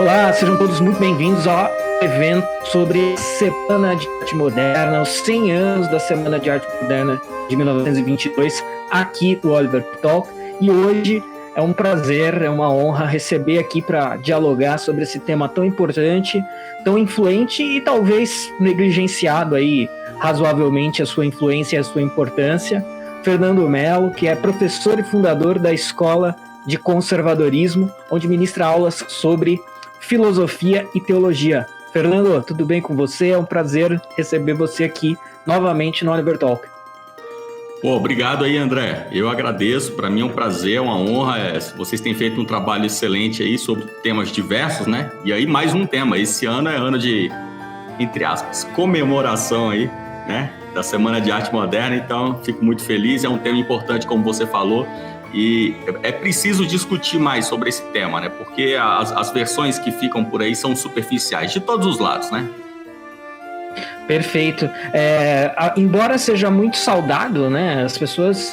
Olá, sejam todos muito bem-vindos ao evento sobre a Semana de Arte Moderna, os 100 anos da Semana de Arte Moderna de 1922, aqui do Oliver Talk. E hoje é um prazer, é uma honra receber aqui para dialogar sobre esse tema tão importante, tão influente e talvez negligenciado aí razoavelmente a sua influência e a sua importância, Fernando Mello, que é professor e fundador da Escola de Conservadorismo, onde ministra aulas sobre filosofia e teologia. Fernando, tudo bem com você? É um prazer receber você aqui novamente no Oliver Talk. Obrigado aí, André. Eu agradeço. Para mim é um prazer, é uma honra. Vocês têm feito um trabalho excelente aí sobre temas diversos, né? E aí mais um tema. Esse ano é ano de, entre aspas, comemoração aí, né? Da Semana de Arte Moderna. Então, fico muito feliz. É um tema importante, como você falou. E é preciso discutir mais sobre esse tema, né? Porque as versões que ficam por aí são superficiais, de todos os lados, né? Perfeito. Embora seja muito saudado, né? As pessoas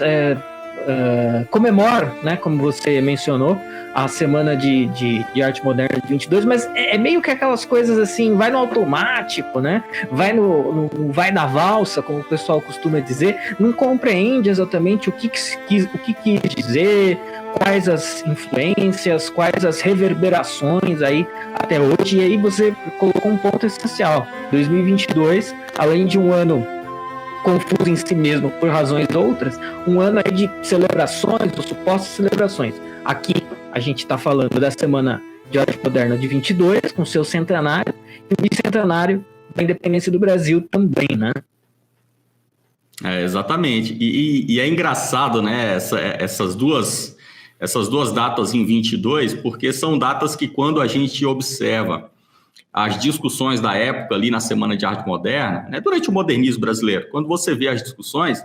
comemoram, né? Como você mencionou, a Semana de Arte Moderna de 22, mas é meio que aquelas coisas assim, vai no automático, né? Vai na valsa, como o pessoal costuma dizer, não compreende exatamente o que quis dizer, quais as influências, quais as reverberações aí até hoje. E aí você colocou um ponto essencial. 2022, além de um ano confuso em si mesmo por razões outras, um ano aí de celebrações, ou supostas celebrações. Aqui a gente está falando da Semana de Arte Moderna de 22, com seu centenário, e o bicentenário da independência do Brasil também, né? Exatamente. E é engraçado, né, essas duas datas em 22, porque são datas que, quando a gente observa as discussões da época ali na Semana de Arte Moderna, né, durante o modernismo brasileiro, quando você vê as discussões,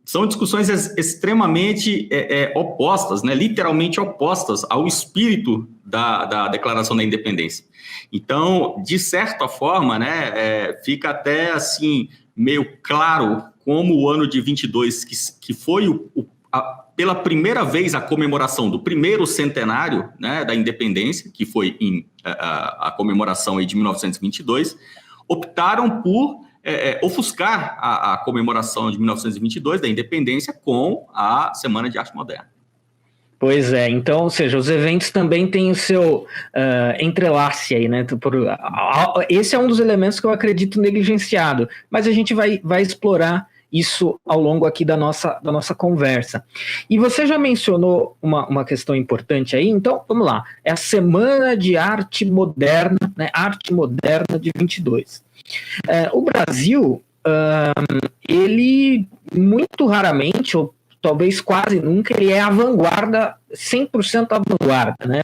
são discussões extremamente opostas, né, literalmente opostas ao espírito da Declaração da Independência. Então, de certa forma, né, fica até assim meio claro como o ano de 22, que foi pela primeira vez a comemoração do primeiro centenário, né, da independência, que foi a comemoração aí de 1922, optaram por ofuscar a comemoração de 1922 da independência com a Semana de Arte Moderna. Pois é, então, ou seja, os eventos também têm o seu entrelace aí, né? Esse é um dos elementos que eu acredito negligenciado, mas a gente vai explorar isso ao longo aqui da nossa conversa. E você já mencionou uma questão importante aí, então vamos lá. É a Semana de Arte Moderna, né? Arte Moderna de 22. O Brasil, ele muito raramente, ou talvez quase nunca, ele é a vanguarda, 100% a vanguarda, né?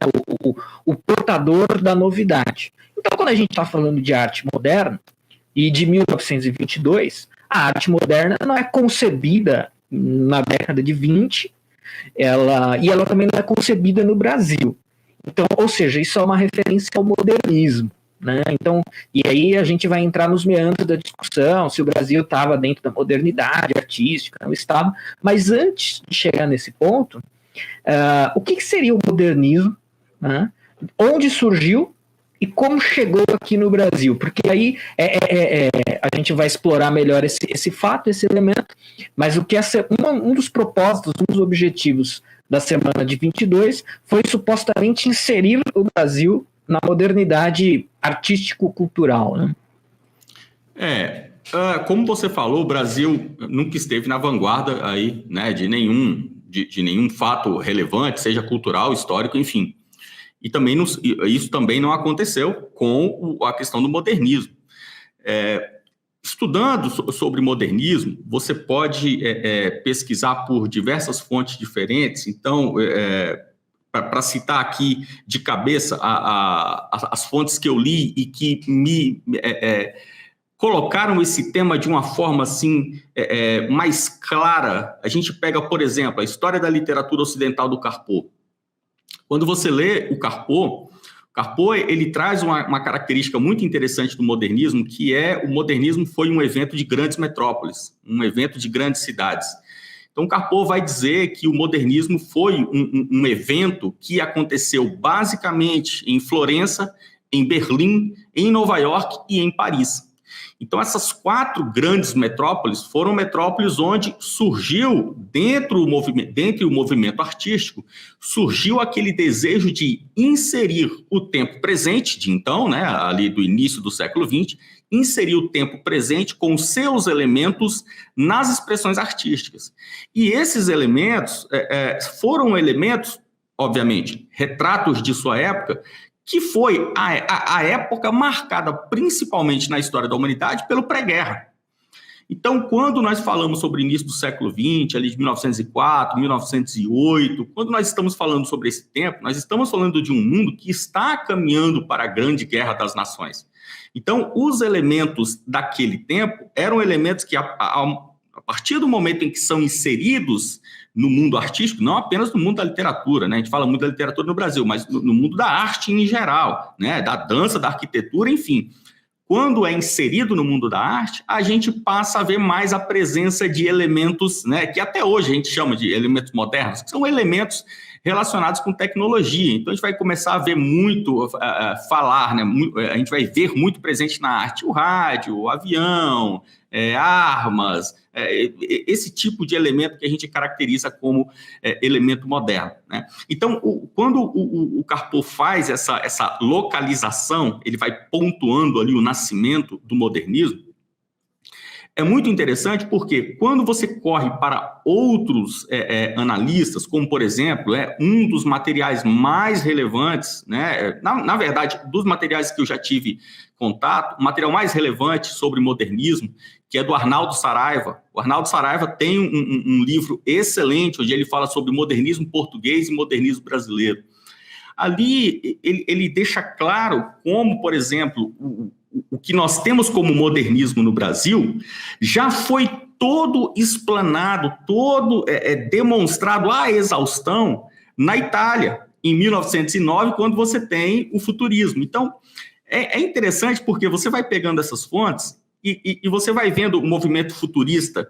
O portador da novidade. Então, quando a gente está falando de arte moderna, e de 1922, a arte moderna não é concebida na década de 20, e ela também não é concebida no Brasil. Então, ou seja, isso é uma referência ao modernismo, né? Então, e aí a gente vai entrar nos meandros da discussão, se o Brasil estava dentro da modernidade artística, não estava. Mas antes de chegar nesse ponto, o que seria o modernismo, né? Onde surgiu e como chegou aqui no Brasil? Porque aí a gente vai explorar melhor esse fato, esse elemento, mas o que um dos propósitos, um dos objetivos da Semana de 22 foi supostamente inserir o Brasil na modernidade artístico-cultural, né? Como você falou, o Brasil nunca esteve na vanguarda aí, né, de nenhum fato relevante, seja cultural, histórico, enfim. E também isso também não aconteceu com a questão do modernismo. Estudando sobre modernismo, você pode pesquisar por diversas fontes diferentes. Então, para citar aqui de cabeça as fontes que eu li e que me colocaram esse tema de uma forma assim, mais clara, a gente pega, por exemplo, a História da Literatura Ocidental do Carpeaux. Quando você lê o Carpeaux, ele traz uma característica muito interessante do modernismo, que o modernismo foi um evento de grandes metrópoles, um evento de grandes cidades. Então, Carpo vai dizer que o modernismo foi um evento que aconteceu basicamente em Florença, em Berlim, em Nova York e em Paris. Então, essas 4 grandes metrópoles foram metrópoles onde surgiu, dentro o movimento artístico, surgiu aquele desejo de inserir o tempo presente, de então, né, ali do início do século XX, inserir o tempo presente com seus elementos nas expressões artísticas. E esses elementos foram elementos, obviamente, retratos de sua época, que foi a época marcada principalmente na história da humanidade pelo pré-guerra. Então, quando nós falamos sobre o início do século XX, ali de 1904, 1908, quando nós estamos falando sobre esse tempo, nós estamos falando de um mundo que está caminhando para a Grande Guerra das Nações. Então, os elementos daquele tempo eram elementos que, a partir do momento em que são inseridos no mundo artístico, não apenas no mundo da literatura, né? A gente fala muito da literatura no Brasil, mas no mundo da arte em geral, né? Da dança, da arquitetura, enfim. Quando é inserido no mundo da arte, a gente passa a ver mais a presença de elementos, né? Que até hoje a gente chama de elementos modernos, que são elementos relacionados com tecnologia. Então, a gente vai começar a ver muito, falar, né? A gente vai ver muito presente na arte o rádio, o avião, armas, esse tipo de elemento que a gente caracteriza como elemento moderno, né? Então, quando o Carpo faz essa localização, ele vai pontuando ali o nascimento do modernismo. É muito interessante porque quando você corre para outros analistas, como, por exemplo, um dos materiais mais relevantes, né, na verdade, dos materiais que eu já tive contato, o material mais relevante sobre modernismo, que é do Arnaldo Saraiva. O Arnaldo Saraiva tem um livro excelente, onde ele fala sobre modernismo português e modernismo brasileiro. Ali, ele deixa claro como, por exemplo, o que nós temos como modernismo no Brasil já foi todo explanado, todo demonstrado à exaustão na Itália, em 1909, quando você tem o futurismo. Então, é interessante porque você vai pegando essas fontes e você vai vendo o movimento futurista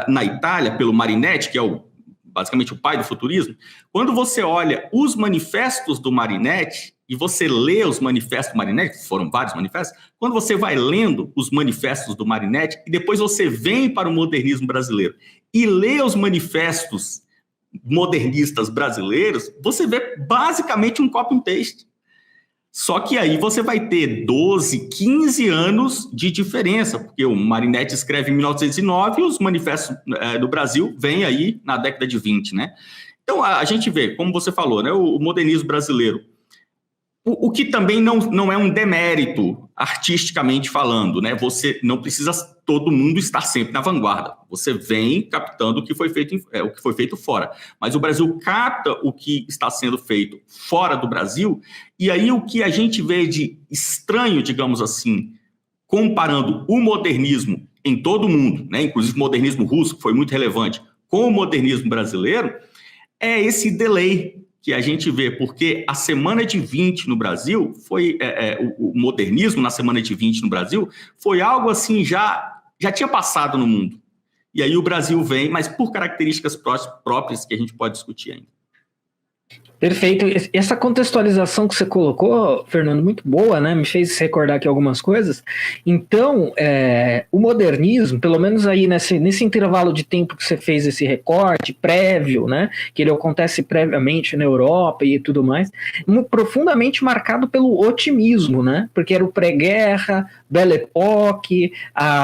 na Itália, pelo Marinetti, que é basicamente o pai do futurismo. Quando você olha os manifestos do Marinetti, e você lê os manifestos do Marinetti, foram vários manifestos, quando você vai lendo os manifestos do Marinetti, e depois você vem para o modernismo brasileiro, e lê os manifestos modernistas brasileiros, você vê basicamente um copy and paste. Só que aí você vai ter 12, 15 anos de diferença, porque o Marinetti escreve em 1909 e os manifestos do Brasil vêm aí na década de 20, né? Então, a gente vê, como você falou, né, o modernismo brasileiro, o que também não é um demérito, artisticamente falando, né? Você não precisa todo mundo estar sempre na vanguarda. Você vem captando o que foi feito fora. Mas o Brasil capta o que está sendo feito fora do Brasil, e aí o que a gente vê de estranho, digamos assim, comparando o modernismo em todo o mundo, né? Inclusive o modernismo russo, que foi muito relevante, com o modernismo brasileiro, é esse delay que a gente vê, porque a semana de 20 no Brasil foi, o modernismo na semana de 20 no Brasil foi algo assim, já tinha passado no mundo. E aí o Brasil vem, mas por características próprias que a gente pode discutir ainda. Perfeito. Essa contextualização que você colocou, Fernando, muito boa, né? Me fez recordar aqui algumas coisas. Então, o modernismo, pelo menos aí nesse intervalo de tempo que você fez esse recorte prévio, né? Que ele acontece previamente na Europa e tudo mais, profundamente marcado pelo otimismo, né? Porque era o pré-guerra, Belle Époque,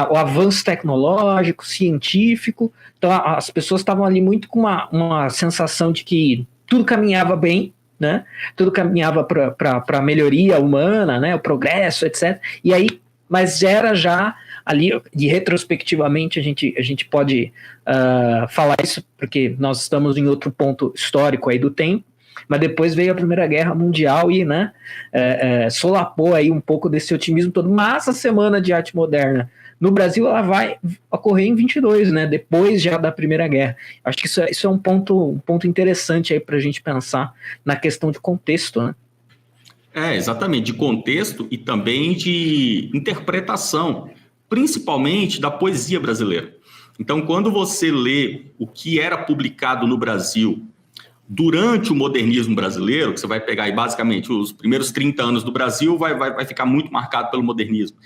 o avanço tecnológico, científico. Então, as pessoas estavam ali muito com uma sensação de que tudo caminhava bem, né? Tudo caminhava para a melhoria humana, né? O progresso, etc. E aí, mas era já ali, e retrospectivamente a gente pode falar isso, porque nós estamos em outro ponto histórico aí do tempo, mas depois veio a Primeira Guerra Mundial e, né, solapou aí um pouco desse otimismo todo. Mas a Semana de Arte Moderna no Brasil, ela vai ocorrer em 22, né? Depois já da Primeira Guerra. Acho que isso é um ponto interessante aí para a gente pensar na questão de contexto, né? Exatamente, de contexto e também de interpretação, principalmente da poesia brasileira. Então, quando você lê o que era publicado no Brasil durante o modernismo brasileiro, que você vai pegar aí basicamente os primeiros 30 anos do Brasil, vai ficar muito marcado pelo modernismo.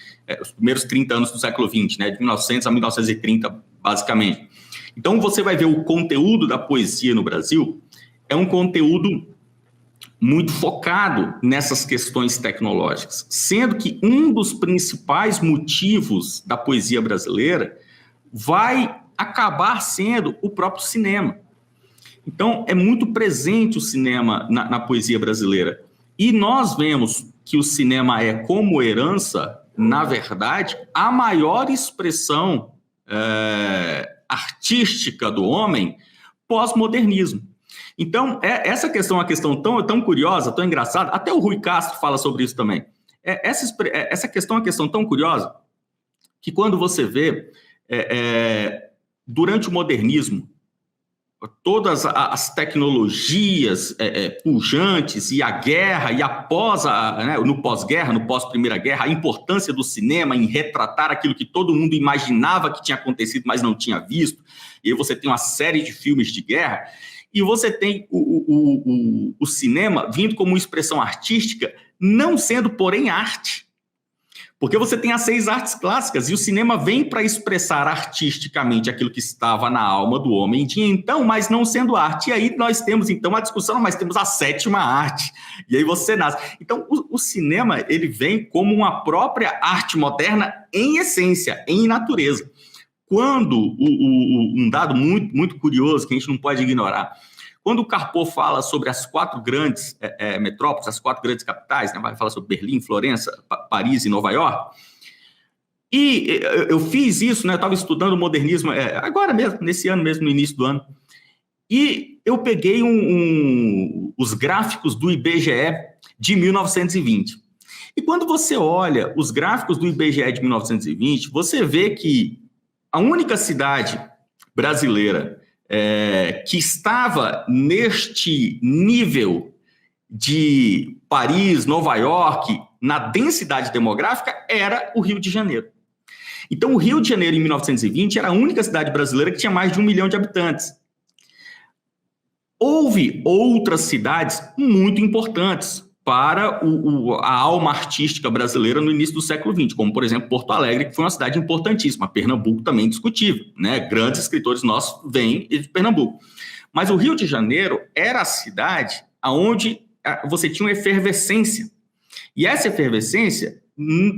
Os primeiros 30 anos do século XX, né, de 1900 a 1930, basicamente. Então, você vai ver o conteúdo da poesia no Brasil, é um conteúdo muito focado nessas questões tecnológicas, sendo que um dos principais motivos da poesia brasileira vai acabar sendo o próprio cinema. Então, é muito presente o cinema na poesia brasileira. E nós vemos que o cinema é, como herança, na verdade, a maior expressão artística do homem pós-modernismo. Então, essa questão é uma questão tão curiosa, tão engraçada, até o Rui Castro fala sobre isso também. Essa questão é uma questão tão curiosa que quando você vê, durante o modernismo, todas as tecnologias pujantes e a guerra, e no pós-guerra, no pós-Primeira Guerra, a importância do cinema em retratar aquilo que todo mundo imaginava que tinha acontecido, mas não tinha visto, e aí você tem uma série de filmes de guerra, e você tem o cinema vindo como expressão artística, não sendo, porém, arte. Porque você tem as 6 artes clássicas, e o cinema vem para expressar artisticamente aquilo que estava na alma do homem de então, mas não sendo arte. E aí nós temos, então, a discussão, mas temos a 7ª arte. E aí você nasce. Então, o cinema, ele vem como uma própria arte moderna em essência, em natureza. Quando, um dado muito, muito curioso, que a gente não pode ignorar, quando o Carpo fala sobre as 4 grandes metrópoles, as 4 grandes capitais, né, vai falar sobre Berlim, Florença, Paris e Nova York, e eu fiz isso, né, eu estava estudando o modernismo agora mesmo, nesse ano mesmo, no início do ano, e eu peguei os gráficos do IBGE de 1920. E quando você olha os gráficos do IBGE de 1920, você vê que a única cidade brasileira que estava neste nível de Paris, Nova York, na densidade demográfica, era o Rio de Janeiro. Então, o Rio de Janeiro, em 1920, era a única cidade brasileira que tinha mais de 1 milhão de habitantes. Houve outras cidades muito importantes para a alma artística brasileira no início do século XX, como, por exemplo, Porto Alegre, que foi uma cidade importantíssima. Pernambuco também discutível, né? Grandes escritores nossos vêm de Pernambuco. Mas o Rio de Janeiro era a cidade onde você tinha uma efervescência. E essa efervescência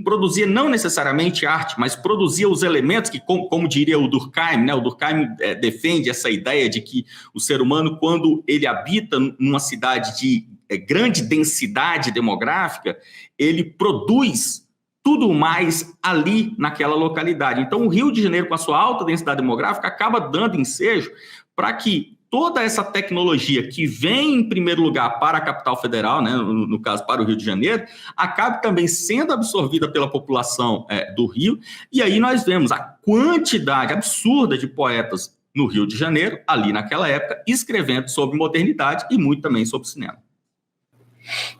produzia não necessariamente arte, mas produzia os elementos que, como diria o Durkheim, né? O Durkheim defende essa ideia de que o ser humano, quando ele habita numa cidade de grande densidade demográfica, ele produz tudo mais ali naquela localidade. Então, o Rio de Janeiro, com a sua alta densidade demográfica, acaba dando ensejo para que toda essa tecnologia que vem, em primeiro lugar, para a capital federal, né, no caso, para o Rio de Janeiro, acabe também sendo absorvida pela população do Rio, e aí nós vemos a quantidade absurda de poetas no Rio de Janeiro, ali naquela época, escrevendo sobre modernidade e muito também sobre cinema.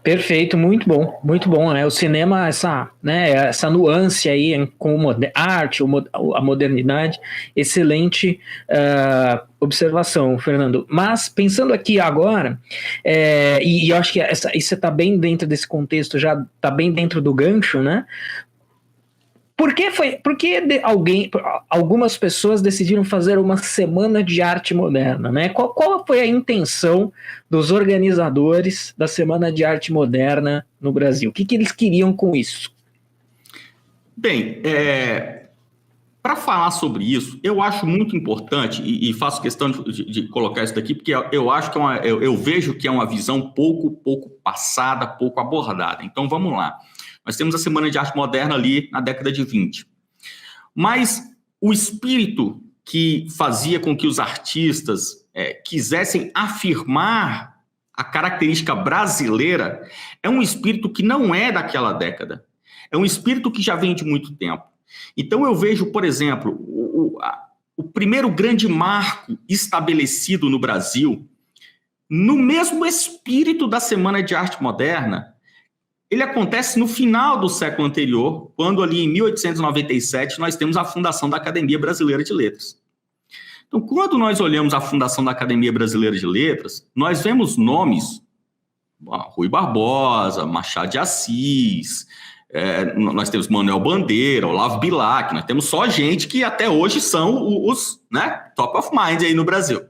Perfeito, muito bom, né? O cinema, essa nuance aí com a arte, a modernidade, excelente observação, Fernando. Mas pensando aqui agora, e eu acho que isso está bem dentro desse contexto, já está bem dentro do gancho, né? Por que algumas pessoas decidiram fazer uma semana de arte moderna, né? Qual foi a intenção dos organizadores da Semana de Arte Moderna no Brasil? O que eles queriam com isso? Bem, para falar sobre isso, eu acho muito importante, e faço questão de colocar isso daqui, porque eu acho que eu vejo que é uma visão pouco passada, pouco abordada. Então, vamos lá. Nós temos a Semana de Arte Moderna ali na década de 20. Mas o espírito que fazia com que os artistas quisessem afirmar a característica brasileira é um espírito que não é daquela década. É um espírito que já vem de muito tempo. Então eu vejo, por exemplo, o primeiro grande marco estabelecido no Brasil, no mesmo espírito da Semana de Arte Moderna, ele acontece no final do século anterior, quando ali em 1897 nós temos a fundação da Academia Brasileira de Letras. Então, quando nós olhamos a fundação da Academia Brasileira de Letras, nós vemos nomes, Rui Barbosa, Machado de Assis, nós temos Manuel Bandeira, Olavo Bilac, nós temos só gente que até hoje são os, né, top of mind aí no Brasil.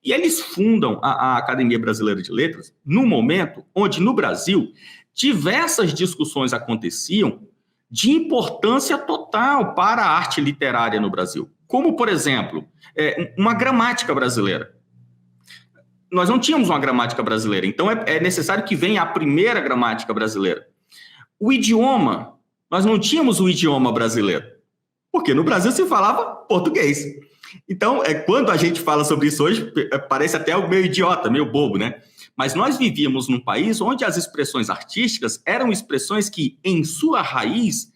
E eles fundam a Academia Brasileira de Letras num momento onde, no Brasil, diversas discussões aconteciam de importância total para a arte literária no Brasil. Como, por exemplo, uma gramática brasileira. Nós não tínhamos uma gramática brasileira, então é necessário que venha a primeira gramática brasileira. O idioma, nós não tínhamos o idioma brasileiro, porque no Brasil se falava português. Então, quando a gente fala sobre isso hoje, parece até meio idiota, meio bobo, né? Mas nós vivíamos num país onde as expressões artísticas eram expressões que, em sua raiz,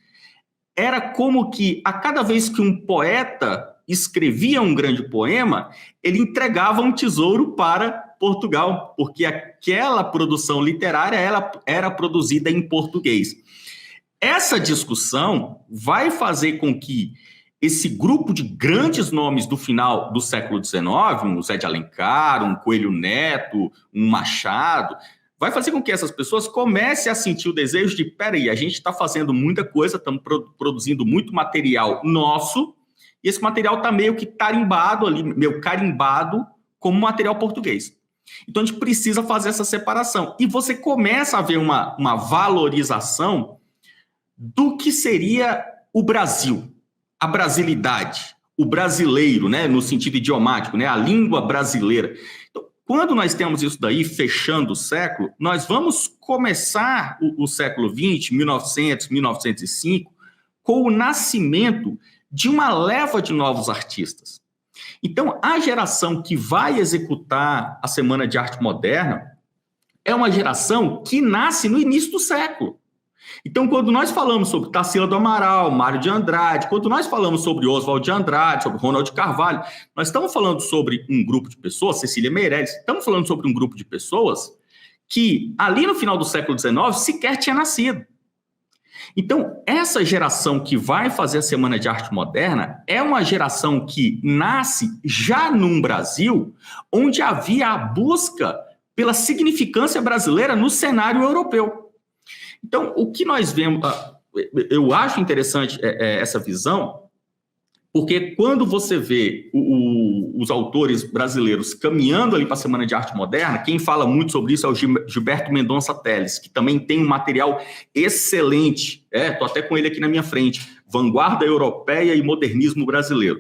era como que a cada vez que um poeta escrevia um grande poema, ele entregava um tesouro para Portugal, porque aquela produção literária ela era produzida em português. Essa discussão vai fazer com que esse grupo de grandes nomes do final do século XIX, um Zé de Alencar, um Coelho Neto, um Machado, vai fazer com que essas pessoas comecem a sentir o desejo de, peraí, a gente está fazendo muita coisa, estamos produzindo muito material nosso, e esse material está meio que tarimbado ali, meio carimbado como material português. Então, a gente precisa fazer essa separação. E você começa a ver uma valorização do que seria o Brasil, a brasilidade, o brasileiro, né, no sentido idiomático, né, a língua brasileira. Então, quando nós temos isso daí, fechando o século, nós vamos começar o século XX, 1900, 1905, com o nascimento de uma leva de novos artistas. Então, a geração que vai executar a Semana de Arte Moderna é uma geração que nasce no início do século. Então, quando nós falamos sobre Tarsila do Amaral, Mário de Andrade, quando nós falamos sobre Oswald de Andrade, sobre Ronald de Carvalho, nós estamos falando sobre um grupo de pessoas, Cecília Meirelles, estamos falando sobre um grupo de pessoas que, ali no final do século XIX, sequer tinha nascido. Então, essa geração que vai fazer a Semana de Arte Moderna é uma geração que nasce já num Brasil onde havia a busca pela significância brasileira no cenário europeu. Então, o que nós vemos, eu acho interessante essa visão, porque quando você vê os autores brasileiros caminhando ali para a Semana de Arte Moderna, quem fala muito sobre isso é o Gilberto Mendonça Telles, que também tem um material excelente, estou até com ele aqui na minha frente, Vanguarda Europeia e Modernismo Brasileiro.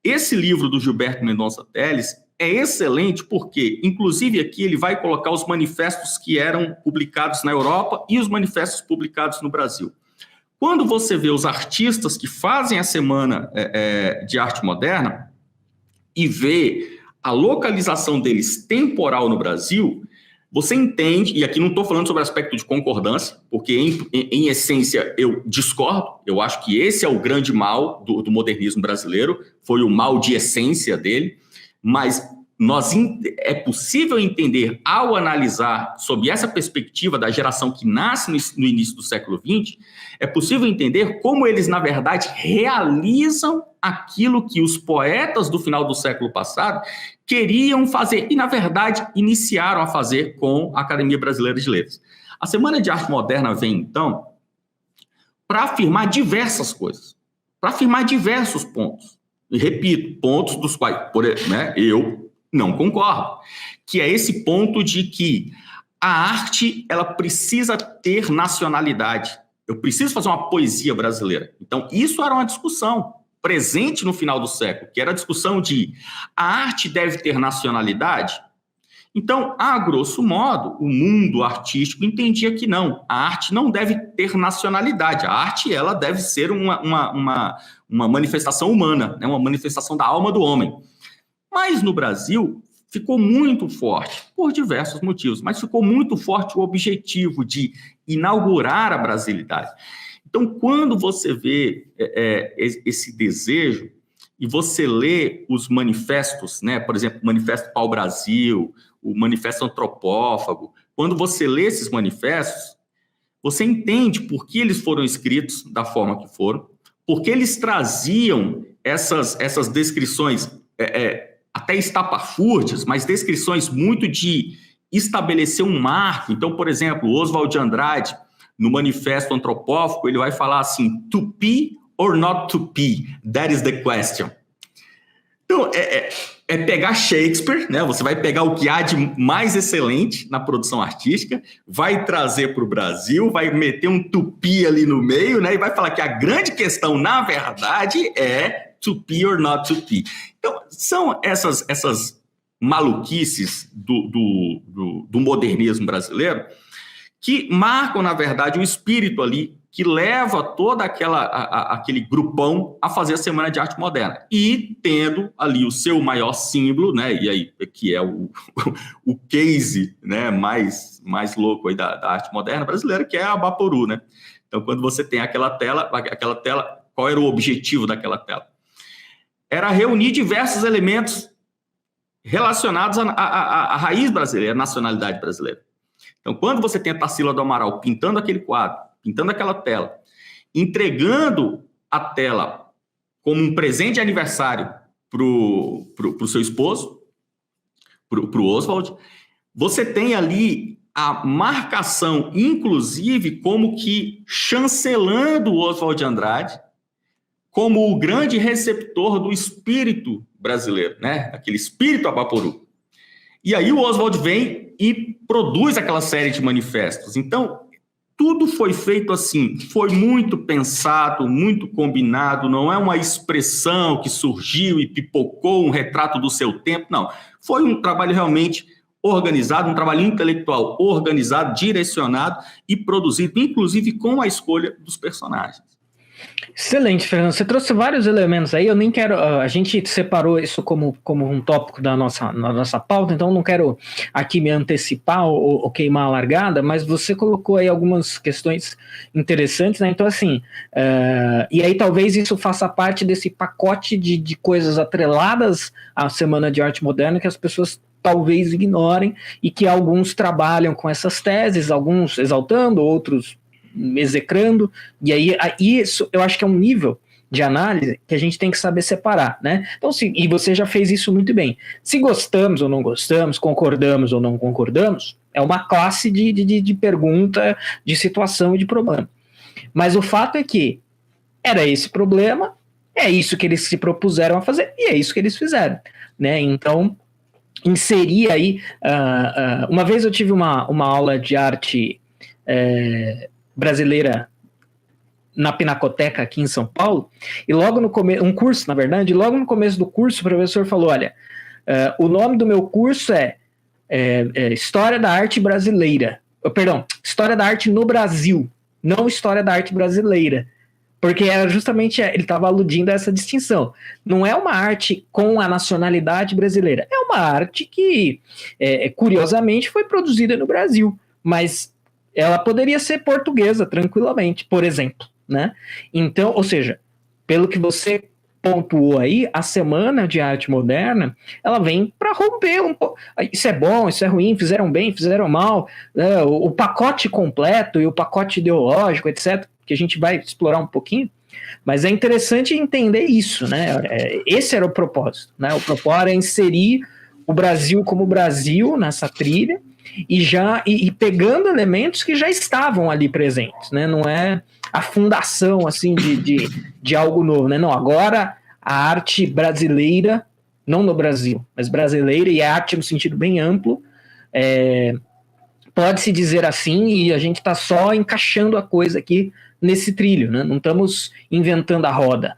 Esse livro do Gilberto Mendonça Telles é excelente porque, inclusive aqui, ele vai colocar os manifestos que eram publicados na Europa e os manifestos publicados no Brasil. Quando você vê os artistas que fazem a Semana de Arte Moderna e vê a localização deles temporal no Brasil, você entende, e aqui não estou falando sobre aspecto de concordância, porque em essência eu discordo, eu acho que esse é o grande mal do modernismo brasileiro, foi o mal de essência dele, mas é possível entender, ao analisar sob essa perspectiva da geração que nasce no início do século XX, é possível entender como eles, na verdade, realizam aquilo que os poetas do final do século passado queriam fazer e, na verdade, iniciaram a fazer com a Academia Brasileira de Letras. A Semana de Arte Moderna vem, então, para afirmar diversas coisas, para afirmar diversos pontos. E repito, pontos dos quais eu não concordo, que é esse ponto de que a arte ela precisa ter nacionalidade. Eu preciso fazer uma poesia brasileira. Então, isso era uma discussão presente no final do século, que era a discussão de a arte deve ter nacionalidade. Então, a grosso modo, o mundo artístico entendia que não, a arte não deve ter nacionalidade, a arte ela deve ser uma manifestação humana, né? Uma manifestação da alma do homem. Mas no Brasil ficou muito forte, por diversos motivos, mas ficou muito forte o objetivo de inaugurar a brasilidade. Então, quando você vê esse desejo e você lê os manifestos, né, por exemplo, o Manifesto Pau-Brasil, o Manifesto Antropófago, quando você lê esses manifestos, você entende por que eles foram escritos da forma que foram, porque eles traziam essas descrições até estapafúrdias, mas descrições muito de estabelecer um marco. Então, por exemplo, Oswald de Andrade, no Manifesto Antropófago, ele vai falar assim, to be or not to be, that is the question. Então, é pegar Shakespeare, né? Você vai pegar o que há de mais excelente na produção artística, vai trazer para o Brasil, vai meter um tupi ali no meio, né? E vai falar que a grande questão, na verdade, é to be or not to be. Então, são essas maluquices do modernismo brasileiro que marcam, na verdade, o espírito ali que leva toda aquele grupão a fazer a Semana de Arte Moderna. E tendo ali o seu maior símbolo, né, e aí, que é o case, né, mais louco aí da arte moderna brasileira, que é a Abaporu, né? Então, quando você tem aquela tela, qual era o objetivo daquela tela? Era reunir diversos elementos relacionados à raiz brasileira, à nacionalidade brasileira. Então, quando você tem a Tarsila do Amaral pintando aquele quadro, pintando aquela tela, entregando a tela como um presente de aniversário para o seu esposo, para o Oswald, você tem ali a marcação, inclusive, como que chancelando o Oswald de Andrade, como o grande receptor do espírito brasileiro, né? Aquele espírito Abaporu. E aí o Oswald vem e produz aquela série de manifestos. Então, tudo foi feito assim, foi muito pensado, muito combinado, não é uma expressão que surgiu e pipocou um retrato do seu tempo, não. Foi um trabalho realmente organizado, um trabalho intelectual organizado, direcionado e produzido, inclusive com a escolha dos personagens. Excelente, Fernando. Você trouxe vários elementos aí. Eu nem quero. A gente separou isso como um tópico na nossa pauta, então não quero aqui me antecipar ou queimar a largada, mas você colocou aí algumas questões interessantes, né? Então, assim, e aí talvez isso faça parte desse pacote de coisas atreladas à Semana de Arte Moderna que as pessoas talvez ignorem e que alguns trabalham com essas teses, alguns exaltando, outros execrando, e aí isso eu acho que é um nível de análise que a gente tem que saber separar, né? Então, e você já fez isso muito bem. Se gostamos ou não gostamos, concordamos ou não concordamos, é uma classe de pergunta, de situação e de problema. Mas o fato é que era esse problema, é isso que eles se propuseram a fazer, e é isso que eles fizeram, né? Então, inserir aí... uma vez eu tive uma aula de arte brasileira na Pinacoteca aqui em São Paulo, e logo no começo, um curso, na verdade, logo no começo do curso, o professor falou, olha, o nome do meu curso é História da Arte Brasileira, História da Arte no Brasil, não História da Arte Brasileira, porque era justamente, ele estava aludindo a essa distinção, não é uma arte com a nacionalidade brasileira, é uma arte que, curiosamente, foi produzida no Brasil, mas ela poderia ser portuguesa tranquilamente, por exemplo, né? Então, ou seja, pelo que você pontuou aí, a Semana de Arte Moderna, ela vem para romper um pouco. Isso é bom, isso é ruim, fizeram bem, fizeram mal, né? O pacote completo e o pacote ideológico, etc., que a gente vai explorar um pouquinho, mas é interessante entender isso, né? Esse era o propósito, né? O propósito era inserir o Brasil como Brasil nessa trilha, e pegando elementos que já estavam ali presentes, né? Não é a fundação assim de algo novo, né? Não, agora a arte brasileira, não no Brasil, mas brasileira, e a arte no sentido bem amplo, pode-se dizer assim, e a gente está só encaixando a coisa aqui nesse trilho, né? Não estamos inventando a roda.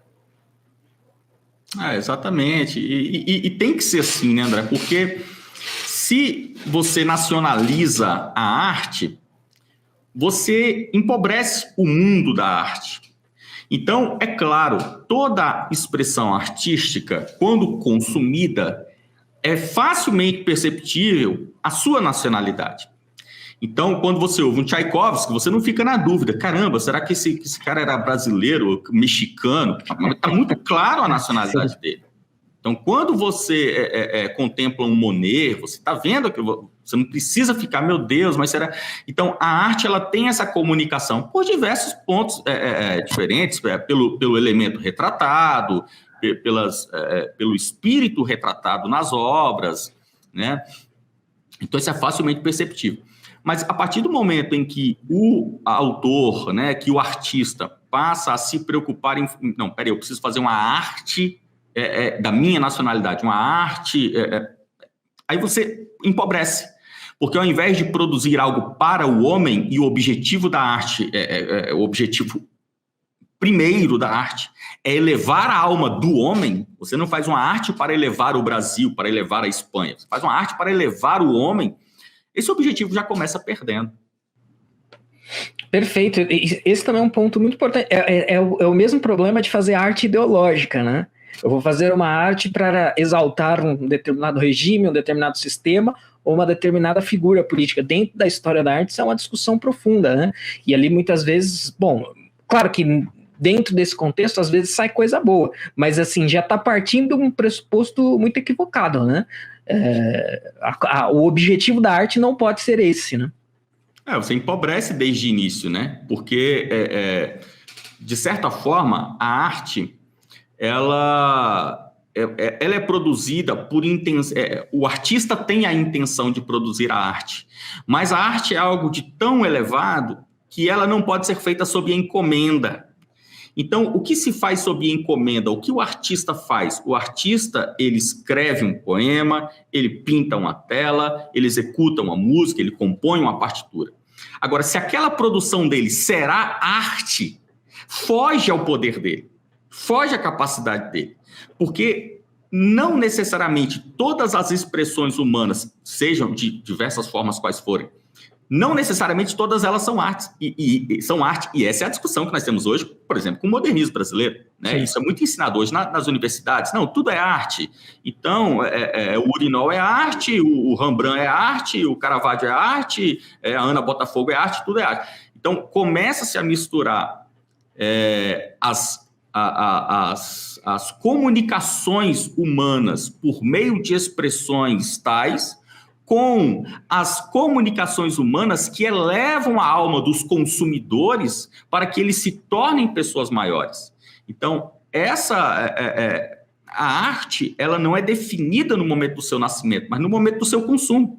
Exatamente, e tem que ser assim, né, André? Porque se você nacionaliza a arte, você empobrece o mundo da arte. Então, é claro, toda expressão artística, quando consumida, é facilmente perceptível a sua nacionalidade. Então, quando você ouve um Tchaikovsky, você não fica na dúvida, caramba, será que esse cara era brasileiro, mexicano? Está muito claro a nacionalidade dele. Então, quando você contempla um Monet, você está vendo que você não precisa ficar, meu Deus, mas será... Então, a arte ela tem essa comunicação por diversos pontos diferentes, pelo elemento retratado, pelo espírito retratado nas obras, né? Então isso é facilmente perceptível. Mas a partir do momento em que o autor, né, que o artista passa a se preocupar em... Não, peraí, eu preciso fazer uma arte da minha nacionalidade, uma arte... aí você empobrece. Porque ao invés de produzir algo para o homem, e o objetivo da arte, o objetivo primeiro da arte, é elevar a alma do homem, você não faz uma arte para elevar o Brasil, para elevar a Espanha, você faz uma arte para elevar o homem, esse objetivo já começa perdendo. Perfeito. Esse também é um ponto muito importante. É o mesmo problema de fazer arte ideológica, né? Eu vou fazer uma arte para exaltar um determinado regime, um determinado sistema, ou uma determinada figura política. Dentro da história da arte, isso é uma discussão profunda, né? E ali, muitas vezes, bom, claro que dentro desse contexto, às vezes sai coisa boa, mas assim, já está partindo de um pressuposto muito equivocado, né? O objetivo da arte não pode ser esse, né? Você empobrece desde o início, né? Porque, de certa forma, a arte, ela é produzida por intenção. O artista tem a intenção de produzir a arte, mas a arte é algo de tão elevado que ela não pode ser feita sob encomenda. Então, o que se faz sob encomenda? O que o artista faz? O artista, ele escreve um poema, ele pinta uma tela, ele executa uma música, ele compõe uma partitura. Agora, se aquela produção dele será arte, foge ao poder dele, foge à capacidade dele. Porque não necessariamente todas as expressões humanas, sejam de diversas formas quais forem, não necessariamente todas elas são artes, e são arte, e essa é a discussão que nós temos hoje, por exemplo, com o modernismo brasileiro, né? Isso é muito ensinado hoje nas universidades. Não, tudo é arte. Então, o Urinol é arte, o Rembrandt é arte, o Caravaggio é arte, a Ana Botafogo é arte, tudo é arte. Então, começa-se a misturar as comunicações humanas por meio de expressões tais com as comunicações humanas que elevam a alma dos consumidores para que eles se tornem pessoas maiores. Então, a arte, ela não é definida no momento do seu nascimento, mas no momento do seu consumo,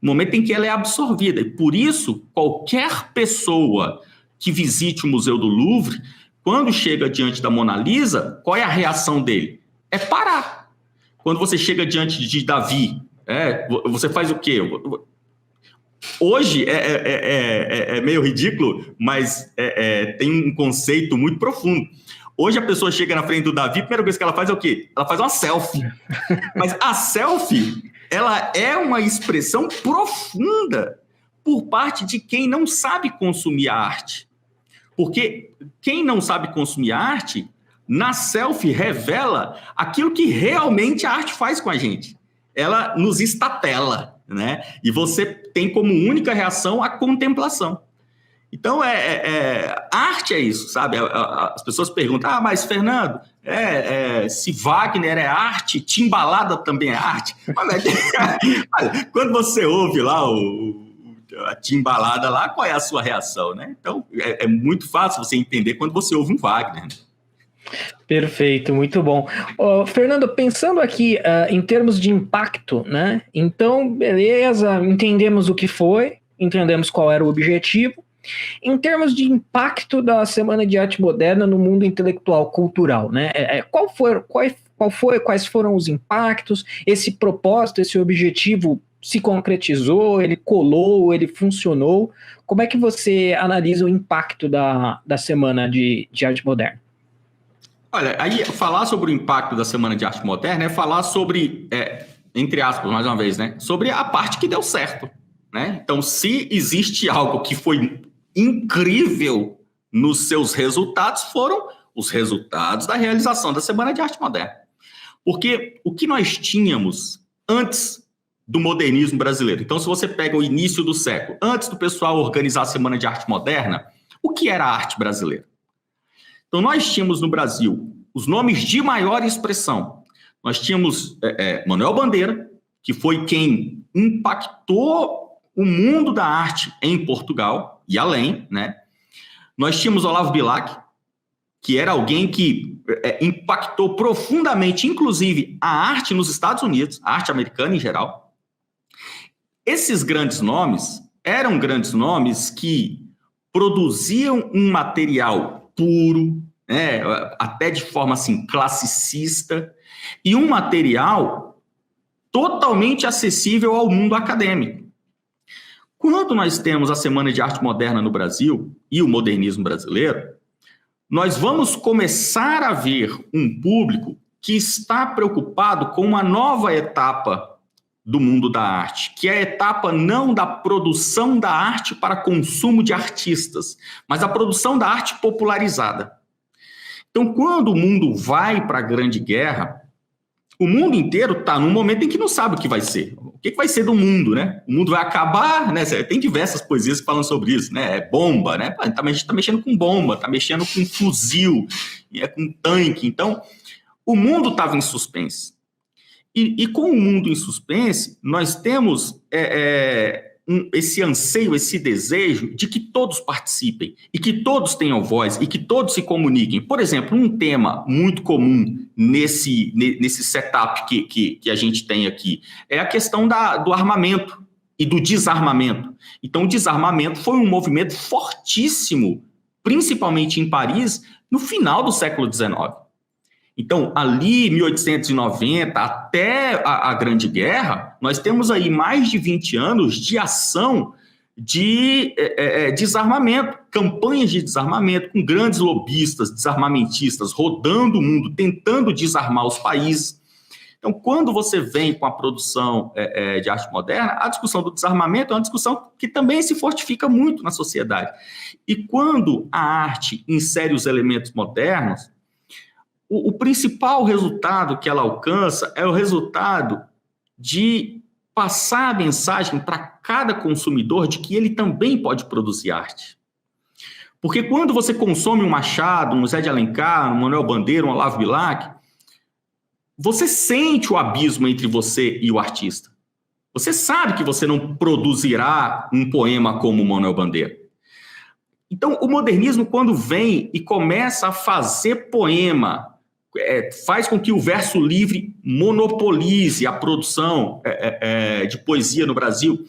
no momento em que ela é absorvida. E por isso, qualquer pessoa que visite o Museu do Louvre, quando chega diante da Mona Lisa, qual é a reação dele? É parar. Quando você chega diante de Davi, você faz o quê? Hoje é meio ridículo, mas tem um conceito muito profundo. Hoje a pessoa chega na frente do Davi, a primeira coisa que ela faz é o quê? Ela faz uma selfie. Mas a selfie, ela é uma expressão profunda por parte de quem não sabe consumir a arte. Porque quem não sabe consumir a arte, na selfie revela aquilo que realmente a arte faz com a gente. Ela nos estatela, né? E você tem como única reação a contemplação. Então, arte é isso, sabe? As pessoas perguntam, mas Fernando, se Wagner é arte, Timbalada também é arte? Mas, quando você ouve lá a Timbalada lá, qual é a sua reação, né? Então, é muito fácil você entender quando você ouve um Wagner, né? Perfeito, muito bom. Fernando, pensando aqui em termos de impacto, né? Então, beleza, entendemos o que foi, entendemos qual era o objetivo. Em termos de impacto da Semana de Arte Moderna no mundo intelectual, cultural, né? Quais foram os impactos? Esse propósito, esse objetivo se concretizou, ele colou, ele funcionou? Como é que você analisa o impacto da Semana de Arte Moderna? Olha, aí falar sobre o impacto da Semana de Arte Moderna é falar sobre, entre aspas, mais uma vez, né, sobre a parte que deu certo, né? Então, se existe algo que foi incrível nos seus resultados, foram os resultados da realização da Semana de Arte Moderna. Porque o que nós tínhamos antes do modernismo brasileiro, então se você pega o início do século, antes do pessoal organizar a Semana de Arte Moderna, o que era a arte brasileira? Então, nós tínhamos no Brasil os nomes de maior expressão. Nós tínhamos Manuel Bandeira, que foi quem impactou o mundo da arte em Portugal e além, né? Nós tínhamos Olavo Bilac, que era alguém que impactou profundamente, inclusive, a arte nos Estados Unidos, a arte americana em geral. Esses grandes nomes eram grandes nomes que produziam um material puro, né, até de forma assim, classicista, e um material totalmente acessível ao mundo acadêmico. Quando nós temos a Semana de Arte Moderna no Brasil e o modernismo brasileiro, nós vamos começar a ver um público que está preocupado com uma nova etapa do mundo da arte, que é a etapa não da produção da arte para consumo de artistas, mas a produção da arte popularizada. Então, quando o mundo vai para a Grande Guerra, o mundo inteiro está num momento em que não sabe o que vai ser. O que vai ser do mundo, né? O mundo vai acabar, né? Tem diversas poesias que falam sobre isso, né? É bomba, né? A gente tá mexendo com bomba, tá mexendo com fuzil, com tanque. Então, o mundo estava em suspense. E com o mundo em suspense, nós temos esse anseio, esse desejo de que todos participem e que todos tenham voz e que todos se comuniquem. Por exemplo, um tema muito comum nesse setup que a gente tem aqui é a questão do armamento e do desarmamento. Então, o desarmamento foi um movimento fortíssimo, principalmente em Paris, no final do século XIX. Então, ali, 1890, até a Grande Guerra, nós temos aí mais de 20 anos de ação de desarmamento, campanhas de desarmamento, com grandes lobistas, desarmamentistas, rodando o mundo, tentando desarmar os países. Então, quando você vem com a produção de arte moderna, a discussão do desarmamento é uma discussão que também se fortifica muito na sociedade. E quando a arte insere os elementos modernos, o principal resultado que ela alcança é o resultado de passar a mensagem para cada consumidor de que ele também pode produzir arte. Porque quando você consome um Machado, um Zé de Alencar, um Manuel Bandeira, um Olavo Bilac, você sente o abismo entre você e o artista. Você sabe que você não produzirá um poema como o Manuel Bandeira. Então, o modernismo, quando vem e começa a fazer poema, faz com que o verso livre monopolize a produção de poesia no Brasil.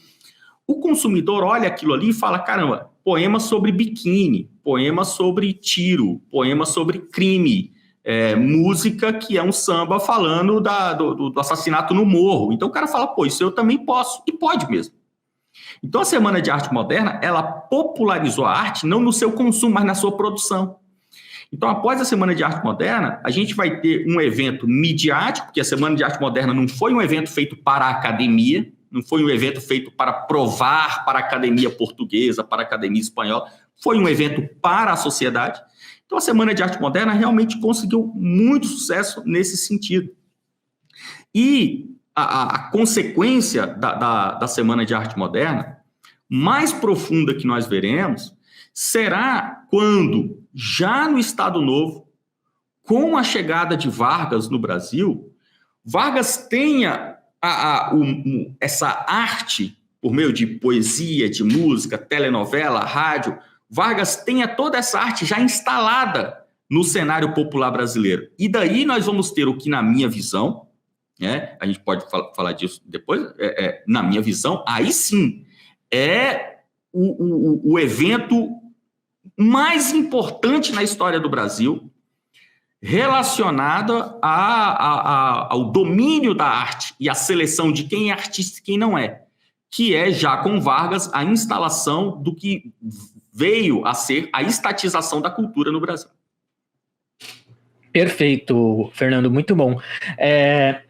O consumidor olha aquilo ali e fala, caramba, poema sobre biquíni, poema sobre tiro, poema sobre crime, música que é um samba falando do assassinato no morro. Então o cara fala, pô, isso eu também posso, e pode mesmo. Então a Semana de Arte Moderna, ela popularizou a arte não no seu consumo, mas na sua produção. Então, após a Semana de Arte Moderna, a gente vai ter um evento midiático, porque a Semana de Arte Moderna não foi um evento feito para a academia, não foi um evento feito para provar para a academia portuguesa, para a academia espanhola, foi um evento para a sociedade. Então, a Semana de Arte Moderna realmente conseguiu muito sucesso nesse sentido. E a consequência da Semana de Arte Moderna, mais profunda que nós veremos, será quando, já no Estado Novo, com a chegada de Vargas no Brasil, Vargas tenha essa arte, por meio de poesia, de música, telenovela, rádio, Vargas tenha toda essa arte já instalada no cenário popular brasileiro. E daí nós vamos ter o que, na minha visão, a gente pode falar disso depois, na minha visão, aí sim, é o evento mais importante na história do Brasil, relacionada ao domínio da arte e à seleção de quem é artista e quem não é, que é, já com Vargas, a instalação do que veio a ser a estatização da cultura no Brasil. Perfeito, Fernando, muito bom.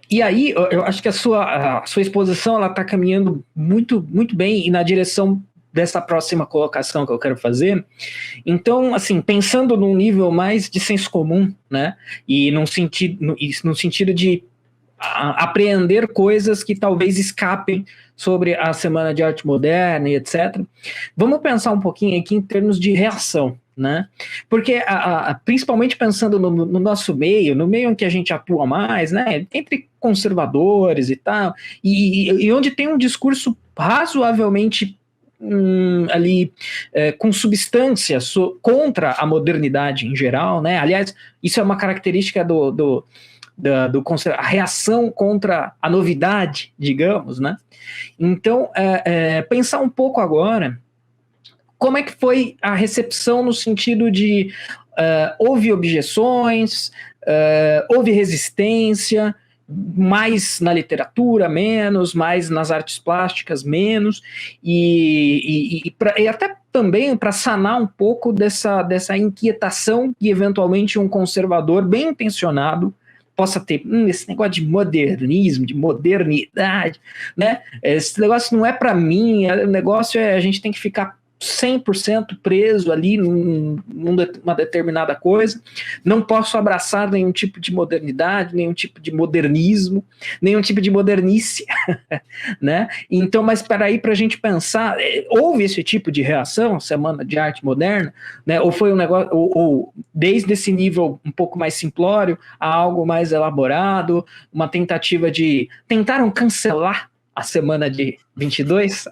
E aí, eu acho que a sua exposição está caminhando muito, muito bem e na direção dessa próxima colocação que eu quero fazer. Então, assim, pensando num nível mais de senso comum, né, e no sentido de apreender coisas que talvez escapem sobre a Semana de Arte Moderna e etc. Vamos pensar um pouquinho aqui em termos de reação, né? Porque, principalmente pensando no nosso meio, no meio em que a gente atua mais, né, entre conservadores e tal, e onde tem um discurso razoavelmente ali com substância contra a modernidade em geral, né? Aliás, isso é uma característica a reação contra a novidade, digamos, né? Então, pensar um pouco agora como é que foi a recepção no sentido de houve objeções, houve resistência, mais na literatura, menos, mais nas artes plásticas, menos, e até também para sanar um pouco dessa inquietação que eventualmente um conservador bem intencionado possa ter, esse negócio de modernismo, de modernidade, né? Esse negócio não é para mim, o negócio a gente tem que ficar 100% preso ali numa determinada coisa, não posso abraçar nenhum tipo de modernidade, nenhum tipo de modernismo, nenhum tipo de modernice, né? Então, mas para a gente pensar, houve esse tipo de reação, Semana de Arte Moderna, né? Ou foi um negócio, ou desde esse nível um pouco mais simplório a algo mais elaborado, uma tentativa de... Tentaram cancelar a Semana de 22?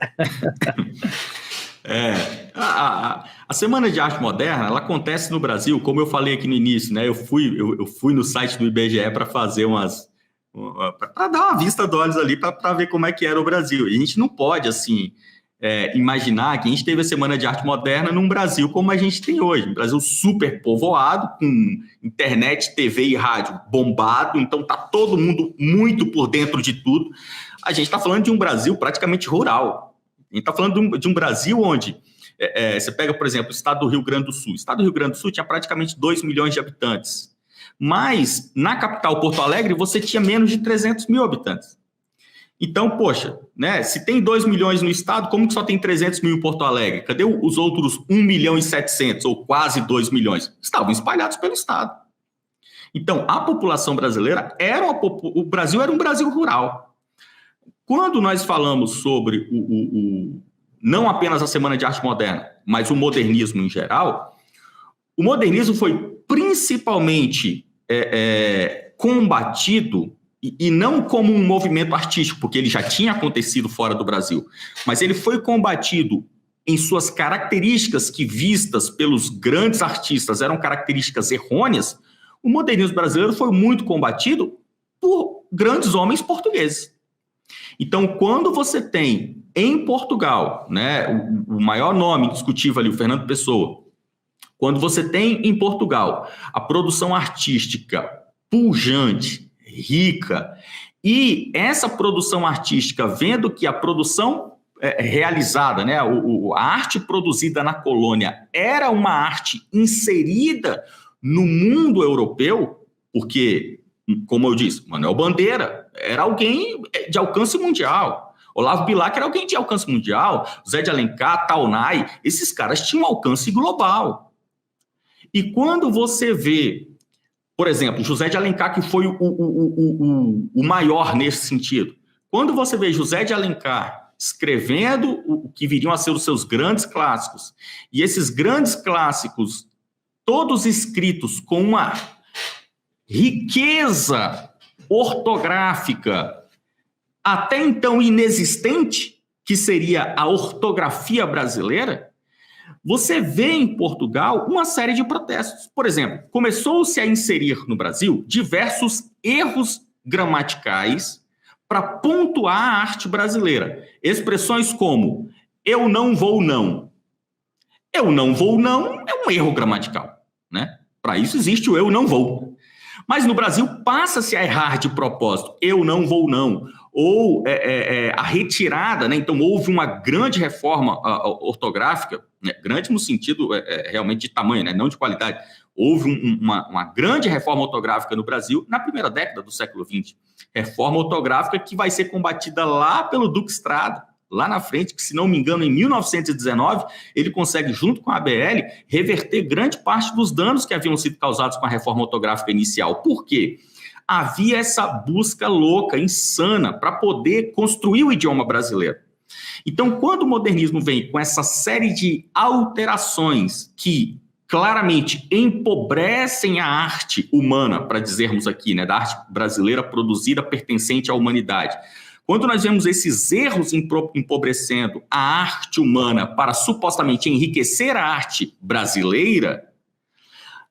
A Semana de Arte Moderna, ela acontece no Brasil, como eu falei aqui no início, né? Eu fui no site do IBGE para fazer para dar uma vista de olhos ali, para ver como é que era o Brasil. E a gente não pode, assim, imaginar que a gente teve a Semana de Arte Moderna num Brasil como a gente tem hoje. Um Brasil super povoado, com internet, TV e rádio bombado, então tá todo mundo muito por dentro de tudo. A gente está falando de um Brasil praticamente rural. A gente está falando de um Brasil onde você pega, por exemplo, o estado do Rio Grande do Sul. O estado do Rio Grande do Sul tinha praticamente 2 milhões de habitantes. Mas, na capital, Porto Alegre, você tinha menos de 300 mil habitantes. Então, poxa, né, se tem 2 milhões no estado, como que só tem 300 mil em Porto Alegre? Cadê os outros 1 milhão e 700, ou quase 2 milhões? Estavam espalhados pelo estado. Então, a população brasileira o Brasil era um Brasil rural. Quando nós falamos sobre não apenas a Semana de Arte Moderna, mas o modernismo em geral, o modernismo foi principalmente combatido, e não como um movimento artístico, porque ele já tinha acontecido fora do Brasil, mas ele foi combatido em suas características que, vistas pelos grandes artistas, eram características errôneas. O modernismo brasileiro foi muito combatido por grandes homens portugueses. Então, quando você tem em Portugal, né, o maior nome indiscutível ali, o Fernando Pessoa, quando você tem em Portugal a produção artística pujante, rica, e essa produção artística, vendo que a produção realizada, né, a arte produzida na colônia era uma arte inserida no mundo europeu, porque, como eu disse, Manuel Bandeira era alguém de alcance mundial. Olavo Bilac era alguém de alcance mundial. Zé de Alencar, Taunay, esses caras tinham alcance global. E quando você vê, por exemplo, José de Alencar, que foi o maior nesse sentido. Quando você vê José de Alencar escrevendo o que viriam a ser os seus grandes clássicos, e esses grandes clássicos, todos escritos com uma riqueza ortográfica até então inexistente, que seria a ortografia brasileira, você vê em Portugal uma série de protestos. Por exemplo, começou-se a inserir no Brasil diversos erros gramaticais para pontuar a arte brasileira. Expressões como eu não vou não. Eu não vou não é um erro gramatical, né? Para isso existe o eu não vou. Mas no Brasil passa-se a errar de propósito. Eu não vou não. Ou a retirada, né? Então houve uma grande reforma ortográfica, né? Grande no sentido realmente de tamanho, né? Não de qualidade. Houve uma grande reforma ortográfica no Brasil na primeira década do século XX. Reforma ortográfica que vai ser combatida lá pelo Duque Estrada, lá na frente, que, se não me engano, em 1919, ele consegue, junto com a ABL, reverter grande parte dos danos que haviam sido causados com a reforma ortográfica inicial. Por quê? Havia essa busca louca, insana, para poder construir o idioma brasileiro. Então, quando o modernismo vem com essa série de alterações que claramente empobrecem a arte humana, para dizermos aqui, né, da arte brasileira produzida pertencente à humanidade, quando nós vemos esses erros empobrecendo a arte humana para supostamente enriquecer a arte brasileira,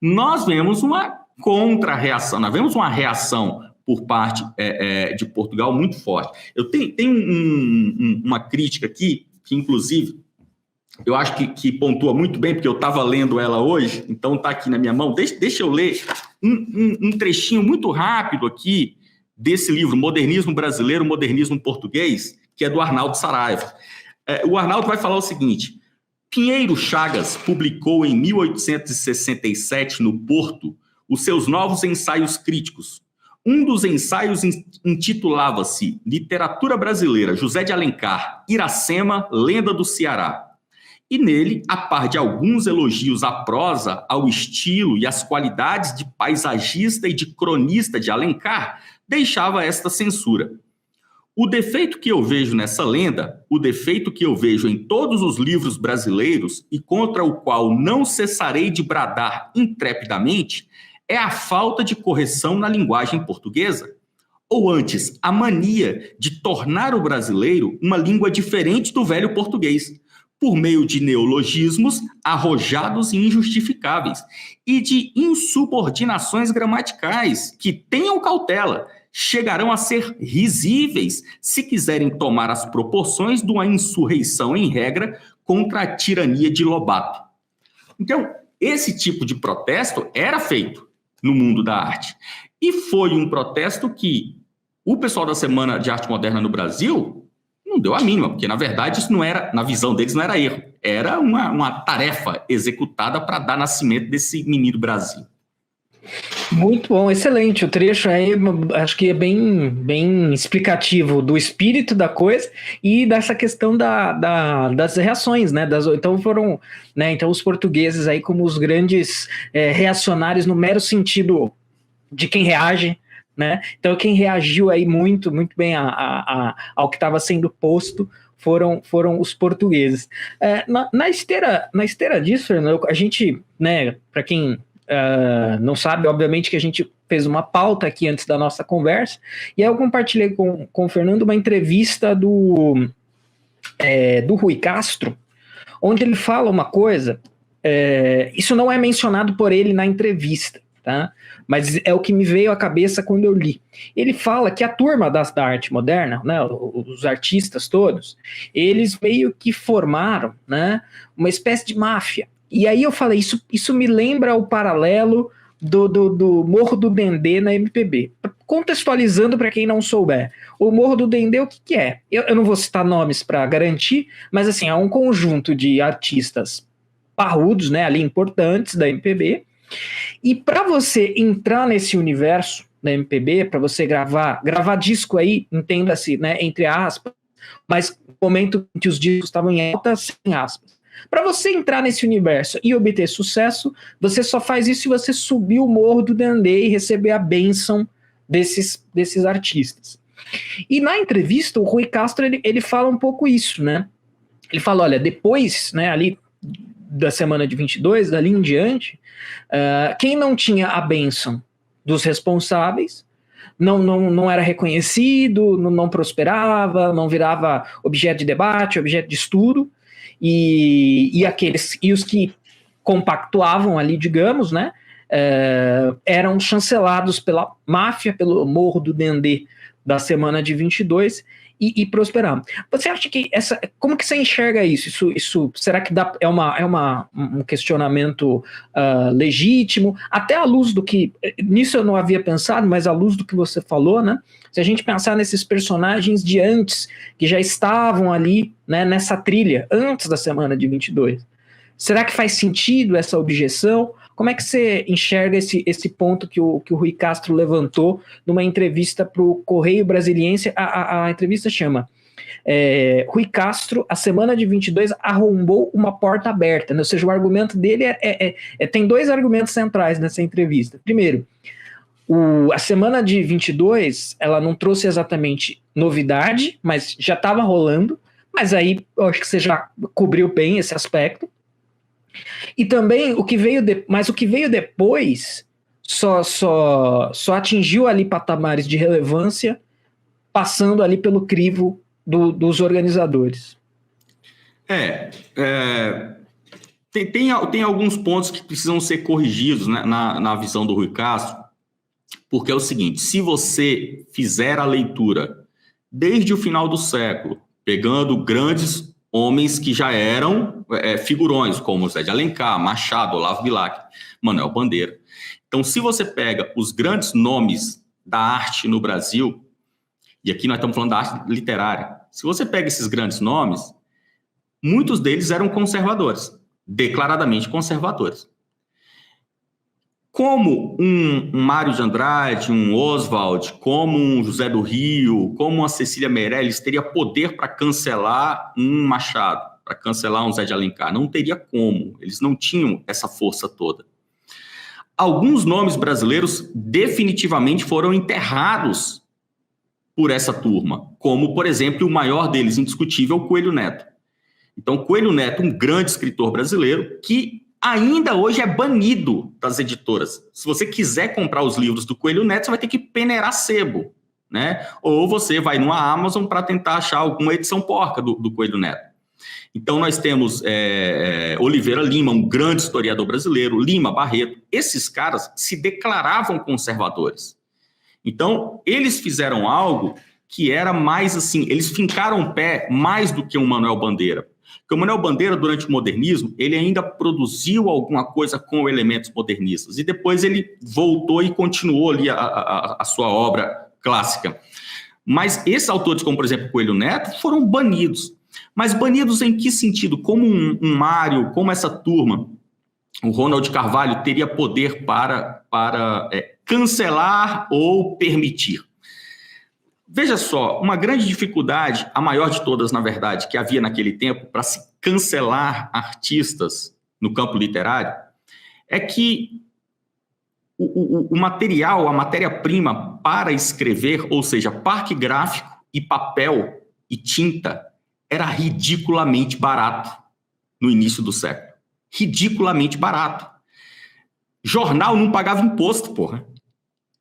nós vemos uma contra-reação, nós vemos uma reação por parte de Portugal muito forte. Eu tenho uma crítica aqui, que inclusive eu acho que pontua muito bem, porque eu estava lendo ela hoje, então está aqui na minha mão. Deixa eu ler um trechinho muito rápido aqui desse livro, Modernismo Brasileiro, Modernismo Português, que é do Arnaldo Saraiva. O Arnaldo vai falar o seguinte: Pinheiro Chagas publicou em 1867, no Porto, os seus novos ensaios críticos. Um dos ensaios intitulava-se Literatura Brasileira, José de Alencar, Iracema, Lenda do Ceará. E nele, a par de alguns elogios à prosa, ao estilo e às qualidades de paisagista e de cronista de Alencar, deixava esta censura. O defeito que eu vejo nessa lenda, o defeito que eu vejo em todos os livros brasileiros e contra o qual não cessarei de bradar intrepidamente, é a falta de correção na linguagem portuguesa. Ou antes, a mania de tornar o brasileiro uma língua diferente do velho português, por meio de neologismos arrojados e injustificáveis, e de insubordinações gramaticais que, tenham cautela, chegarão a ser risíveis se quiserem tomar as proporções de uma insurreição em regra contra a tirania de Lobato. Então, esse tipo de protesto era feito no mundo da arte. E foi um protesto que o pessoal da Semana de Arte Moderna no Brasil não deu a mínima, porque, na verdade, isso não era, na visão deles, não era erro. Era uma tarefa executada para dar nascimento desse menino Brasil. Muito bom, excelente. O trecho aí acho que é bem explicativo do espírito da coisa e dessa questão das reações, né? Então foram, né? Então os portugueses aí como os grandes reacionários no mero sentido de quem reage, né? Então quem reagiu aí muito bem ao que estava sendo posto foram os portugueses. Na esteira disso, Fernando, a gente, né? Para quem não sabe, obviamente que a gente fez uma pauta aqui antes da nossa conversa, e aí eu compartilhei com o Fernando uma entrevista do Rui Castro, onde ele fala uma coisa, isso não é mencionado por ele na entrevista, tá? Mas é o que me veio à cabeça quando eu li. Ele fala que a turma da arte moderna, né, os artistas todos, eles meio que formaram, né, uma espécie de máfia. E aí eu falei, isso me lembra o paralelo do Morro do Dendê na MPB. Contextualizando para quem não souber, o Morro do Dendê, o que é? Eu não vou citar nomes para garantir, mas assim, é um conjunto de artistas parrudos, né, ali importantes da MPB, e para você entrar nesse universo da MPB, para você gravar disco aí, entenda-se, né, entre aspas, mas no momento em que os discos estavam em alta, sem aspas. Para você entrar nesse universo e obter sucesso, você só faz isso se você subir o Morro do Dendê e receber a bênção desses artistas. E na entrevista, o Rui Castro ele fala um pouco isso, né? Ele fala, olha, depois, né, ali da semana de 22, dali em diante, quem não tinha a bênção dos responsáveis não era reconhecido, não prosperava, não virava objeto de debate, objeto de estudo, e os que compactuavam ali, digamos, né, eram chancelados pela máfia, pelo Morro do Dendê da semana de 22 e prosperavam. Você acha que como que você enxerga isso? Isso será que é um questionamento legítimo? Até à luz do que, nisso eu não havia pensado, mas à luz do que você falou, né? Se a gente pensar nesses personagens de antes, que já estavam ali, né, nessa trilha, antes da semana de 22, será que faz sentido essa objeção? Como é que você enxerga esse ponto que o Rui Castro levantou numa entrevista para o Correio Brasiliense? A entrevista chama Rui Castro, a semana de 22 arrombou uma porta aberta, né? Ou seja, o argumento dele tem dois argumentos centrais nessa entrevista. Primeiro, a semana de 22, ela não trouxe exatamente novidade, mas já estava rolando, mas aí eu acho que você já cobriu bem esse aspecto. E também o que veio depois só atingiu ali patamares de relevância passando ali pelo crivo dos organizadores. Tem alguns pontos que precisam ser corrigidos, né, na visão do Rui Castro, porque é o seguinte: se você fizer a leitura desde o final do século, pegando grandes homens que já eram figurões, como Zé de Alencar, Machado, Olavo Bilac, Manuel Bandeira. Então, se você pega os grandes nomes da arte no Brasil, e aqui nós estamos falando da arte literária, se você pega esses grandes nomes, muitos deles eram conservadores, declaradamente conservadores. Como um Mário de Andrade, um Oswald, como um José do Rio, como uma Cecília Meirelles teria poder para cancelar um Machado, para cancelar um Zé de Alencar? Não teria como, eles não tinham essa força toda. Alguns nomes brasileiros definitivamente foram enterrados por essa turma, como, por exemplo, o maior deles, indiscutível, Coelho Neto. Então, Coelho Neto, um grande escritor brasileiro, que ainda hoje é banido das editoras. Se você quiser comprar os livros do Coelho Neto, você vai ter que peneirar sebo, né? Ou você vai numa Amazon para tentar achar alguma edição porca do Coelho Neto. Então, nós temos Oliveira Lima, um grande historiador brasileiro, Lima Barreto. Esses caras se declaravam conservadores. Então, eles fizeram algo que era mais assim, eles fincaram o pé mais do que o Manuel Bandeira. Porque o Manuel Bandeira, durante o modernismo, ele ainda produziu alguma coisa com elementos modernistas. E depois ele voltou e continuou ali a sua obra clássica. Mas esses autores, como por exemplo Coelho Neto, foram banidos. Mas banidos em que sentido? Como um Mário, como essa turma, o Ronald Carvalho, teria poder para cancelar ou permitir? Veja só, uma grande dificuldade, a maior de todas, na verdade, que havia naquele tempo para se cancelar artistas no campo literário, é que o material, a matéria-prima para escrever, ou seja, parque gráfico e papel e tinta, era ridiculamente barato no início do século. Ridiculamente barato. Jornal não pagava imposto, porra.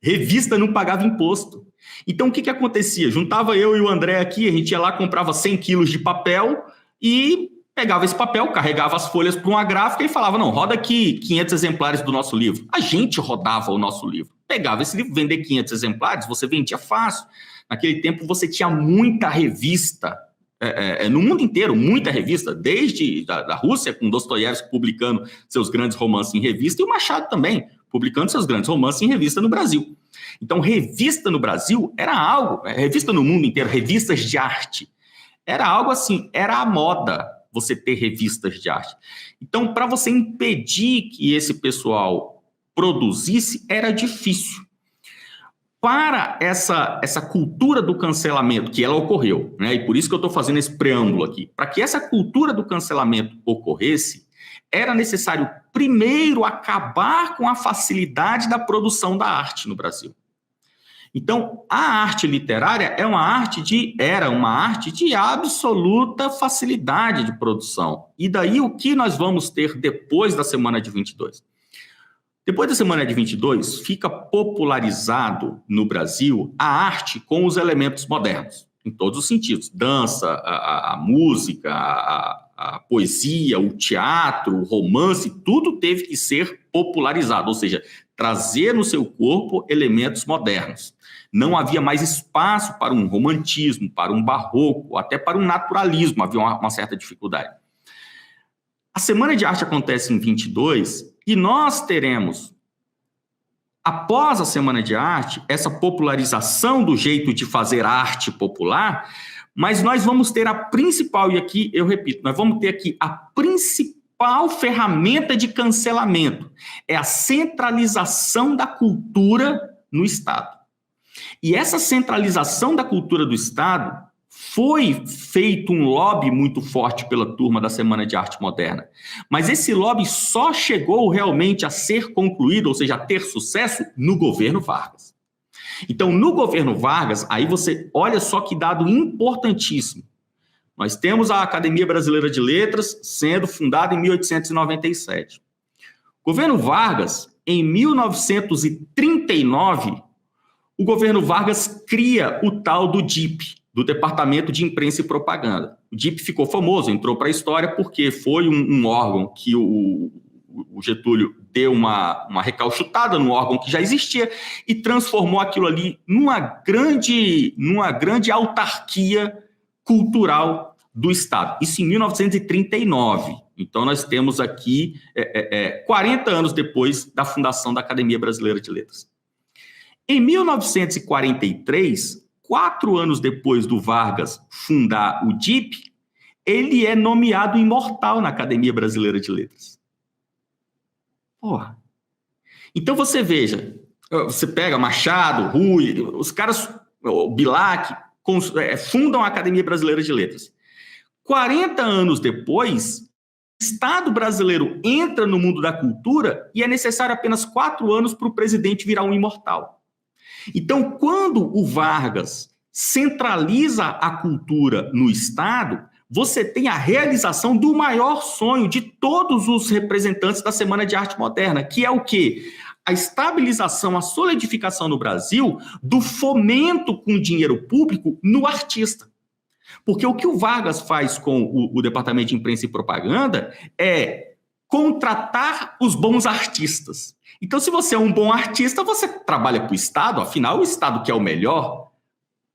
Revista não pagava imposto. Então, o que acontecia? Juntava eu e o André aqui, a gente ia lá, comprava 100 quilos de papel e pegava esse papel, carregava as folhas para uma gráfica e falava, não, roda aqui 500 exemplares do nosso livro. A gente rodava o nosso livro. Pegava esse livro, vender 500 exemplares, você vendia fácil. Naquele tempo, você tinha muita revista, no mundo inteiro, muita revista, desde da Rússia, com Dostoiévski publicando seus grandes romances em revista, e o Machado também, publicando seus grandes romances em revista no Brasil. Então, revista no Brasil era algo, revista no mundo inteiro, revistas de arte, era algo assim, era a moda você ter revistas de arte. Então, para você impedir que esse pessoal produzisse, era difícil. Para essa cultura do cancelamento, que ela ocorreu, né? E por isso que eu estou fazendo esse preâmbulo aqui, para que essa cultura do cancelamento ocorresse, era necessário primeiro acabar com a facilidade da produção da arte no Brasil. Então, a arte literária era uma arte de absoluta facilidade de produção. E daí o que nós vamos ter depois da semana de 22? Depois da semana de 22, fica popularizado no Brasil a arte com os elementos modernos, em todos os sentidos. Dança, a música, a poesia, o teatro, o romance, tudo teve que ser popularizado, ou seja, trazer no seu corpo elementos modernos. Não havia mais espaço para um romantismo, para um barroco, até para um naturalismo, havia uma certa dificuldade. A Semana de Arte acontece em 22 e nós teremos, após a Semana de Arte, essa popularização do jeito de fazer arte popular, mas nós vamos ter a principal, e aqui eu repito, nós vamos ter aqui a principal ferramenta de cancelamento, é a centralização da cultura no Estado. E essa centralização da cultura do Estado foi feito um lobby muito forte pela turma da Semana de Arte Moderna. Mas esse lobby só chegou realmente a ser concluído, ou seja, a ter sucesso, no governo Vargas. Então, no governo Vargas, aí você olha só que dado importantíssimo. Nós temos a Academia Brasileira de Letras sendo fundada em 1897. O governo Vargas, em 1939, o governo Vargas cria o tal do DIP, do Departamento de Imprensa e Propaganda. O DIP ficou famoso, entrou para a história porque foi um órgão que o Getúlio deu uma recalchutada no órgão que já existia e transformou aquilo ali numa grande autarquia cultural do Estado. Isso em 1939. Então, nós temos aqui 40 anos depois da fundação da Academia Brasileira de Letras. Em 1943, 4 anos depois do Vargas fundar o DIP, ele é nomeado imortal na Academia Brasileira de Letras. Porra. Então, você veja, você pega Machado, Rui, os caras, o Bilac, fundam a Academia Brasileira de Letras. 40 anos depois, o Estado brasileiro entra no mundo da cultura e é necessário apenas 4 anos para o presidente virar um imortal. Então, quando o Vargas centraliza a cultura no Estado, você tem a realização do maior sonho de todos os representantes da Semana de Arte Moderna, que é o quê? A estabilização, a solidificação no Brasil do fomento com dinheiro público no artista. Porque o que o Vargas faz com o Departamento de Imprensa e Propaganda é contratar os bons artistas. Então, se você é um bom artista, você trabalha para o Estado, afinal, o Estado que é o melhor.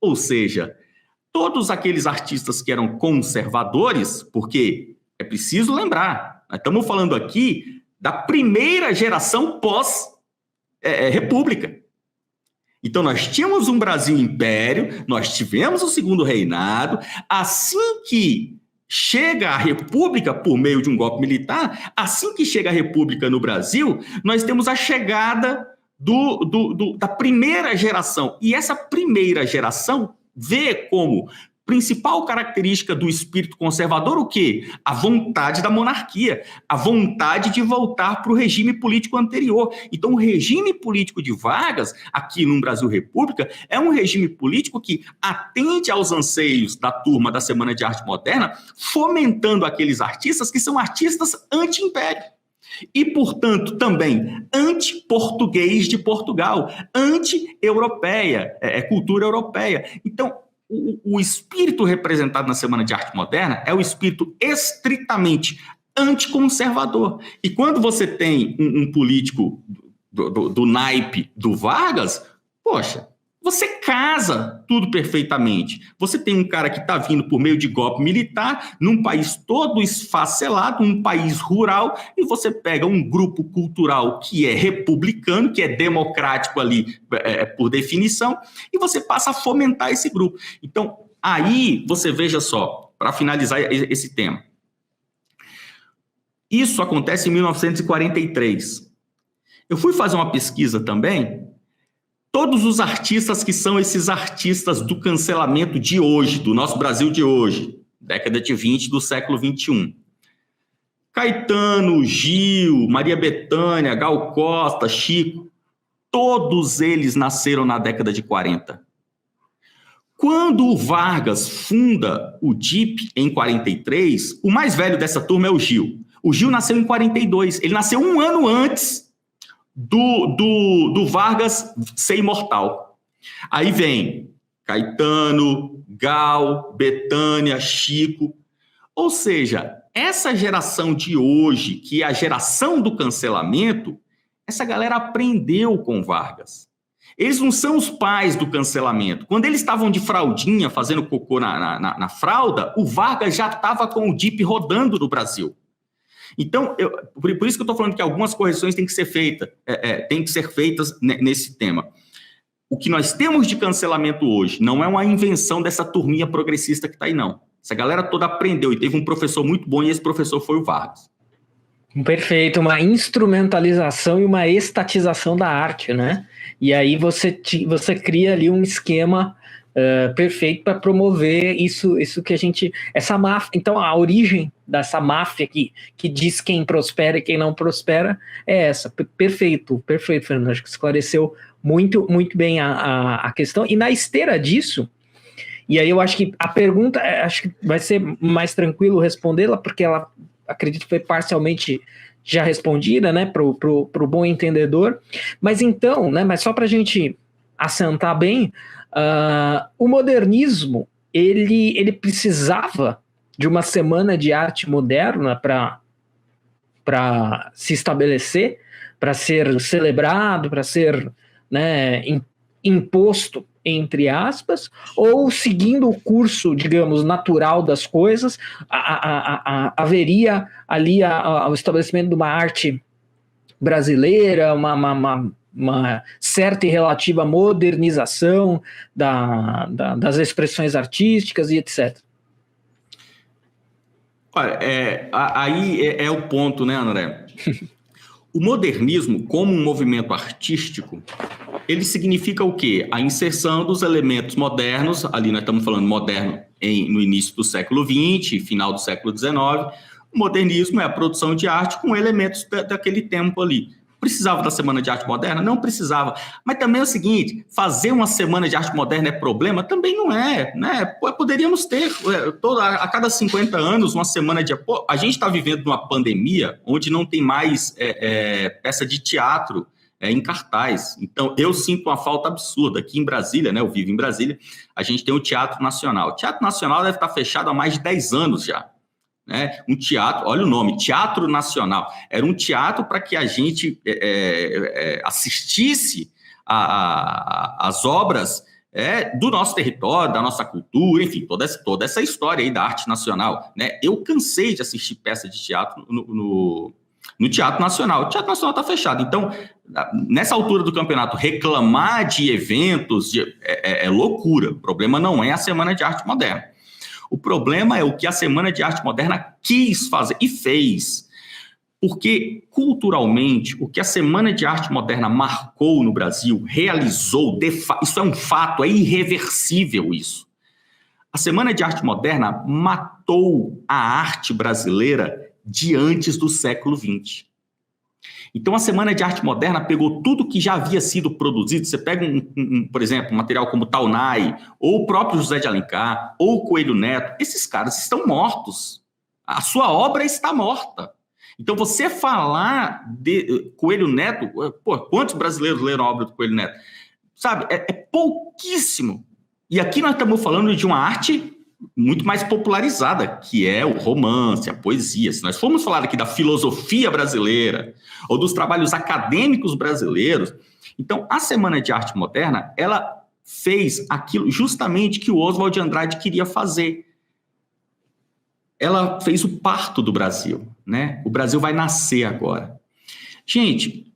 Ou seja, todos aqueles artistas que eram conservadores, porque é preciso lembrar, nós estamos falando aqui da primeira geração pós-república. Então, nós tínhamos um Brasil império, nós tivemos o segundo reinado, assim que chega a república por meio de um golpe militar, assim que chega a república no Brasil, nós temos a chegada da primeira geração. E essa primeira geração vê como principal característica do espírito conservador o quê? A vontade da monarquia, a vontade de voltar para o regime político anterior. Então, o regime político de Vargas, aqui no Brasil República, é um regime político que atende aos anseios da turma da Semana de Arte Moderna, fomentando aqueles artistas que são artistas anti-império. E, portanto, também anti-português de Portugal, anti-europeia, cultura europeia. Então, o espírito representado na Semana de Arte Moderna é o espírito estritamente anticonservador. E quando você tem um político do naipe do Vargas, poxa, você casa tudo perfeitamente. Você tem um cara que está vindo por meio de golpe militar, num país todo esfacelado, um país rural, e você pega um grupo cultural que é republicano, que é democrático ali por definição, e você passa a fomentar esse grupo. Então, aí você veja só, para finalizar esse tema. Isso acontece em 1943. Eu fui fazer uma pesquisa também. Todos os artistas que são esses artistas do cancelamento de hoje, do nosso Brasil de hoje, década de 20 do século 21. Caetano, Gil, Maria Bethânia, Gal Costa, Chico, todos eles nasceram na década de 40. Quando o Vargas funda o DIP em 43, o mais velho dessa turma é o Gil. O Gil nasceu em 42, ele nasceu um ano antes do Vargas ser imortal. Aí vem Caetano, Gal, Bethânia, Chico. Ou seja, essa geração de hoje, que é a geração do cancelamento, essa galera aprendeu com Vargas. Eles não são os pais do cancelamento. Quando eles estavam de fraldinha, fazendo cocô na fralda, o Vargas já estava com o DIP rodando no Brasil. Então, por isso que eu estou falando que algumas correções têm que ser feitas, nesse tema. O que nós temos de cancelamento hoje não é uma invenção dessa turminha progressista que está aí, não. Essa galera toda aprendeu e teve um professor muito bom e esse professor foi o Vargas. Perfeito, uma instrumentalização e uma estatização da arte, né? E aí você cria ali um esquema perfeito para promover isso que a gente... Essa máfia, então a origem dessa máfia que diz quem prospera e quem não prospera é essa. Perfeito, Fernando. Acho que esclareceu muito, muito bem a questão. E na esteira disso, e aí eu acho que a pergunta, acho que vai ser mais tranquilo respondê-la, porque ela, acredito que foi parcialmente já respondida, né, pro bom entendedor. Mas então, né, mas só para a gente assentar bem, o modernismo ele precisava de uma semana de arte moderna para se estabelecer, para ser celebrado, para ser, né, imposto, entre aspas, ou seguindo o curso, digamos, natural das coisas, haveria ali o estabelecimento de uma arte brasileira, uma certa e relativa modernização das expressões artísticas e etc. Olha, aí é o ponto, né, André? O modernismo, como um movimento artístico, ele significa o quê? A inserção dos elementos modernos, ali nós estamos falando moderno no início do século XX, final do século XIX. O modernismo é a produção de arte com elementos daquele tempo ali. Precisava da Semana de Arte Moderna? Não precisava. Mas também é o seguinte, fazer uma Semana de Arte Moderna é problema? Também não é, né? Poderíamos ter a cada 50 anos uma semana de... A gente está vivendo numa pandemia onde não tem mais peça de teatro em cartaz. Então, eu sinto uma falta absurda. Aqui em Brasília, né? Eu vivo em Brasília, a gente tem o Teatro Nacional. O Teatro Nacional deve estar fechado há mais de 10 anos já. Né? Um teatro, olha o nome, Teatro Nacional. Era um teatro para que a gente assistisse às obras do nosso território, da nossa cultura, enfim, toda essa história aí da arte nacional. Né? Eu cansei de assistir peças de teatro no Teatro Nacional. O Teatro Nacional está fechado. Então, nessa altura do campeonato, reclamar de eventos é loucura. O problema não é a Semana de Arte Moderna. O problema é o que a Semana de Arte Moderna quis fazer e fez. Porque, culturalmente, o que a Semana de Arte Moderna marcou no Brasil, realizou, isso é um fato, é irreversível isso. A Semana de Arte Moderna matou a arte brasileira de antes do século XX. Então, a Semana de Arte Moderna pegou tudo que já havia sido produzido. Você pega, por exemplo, um material como Taunay, ou o próprio José de Alencar, ou o Coelho Neto. Esses caras estão mortos. A sua obra está morta. Então, você falar de Coelho Neto... Pô, quantos brasileiros leram a obra do Coelho Neto? Sabe, é pouquíssimo. E aqui nós estamos falando de uma arte muito mais popularizada, que é o romance, a poesia. Se nós formos falar aqui da filosofia brasileira ou dos trabalhos acadêmicos brasileiros, então a Semana de Arte Moderna, ela fez aquilo justamente que o Oswald de Andrade queria fazer. Ela fez o parto do Brasil, né? O Brasil vai nascer agora. Gente,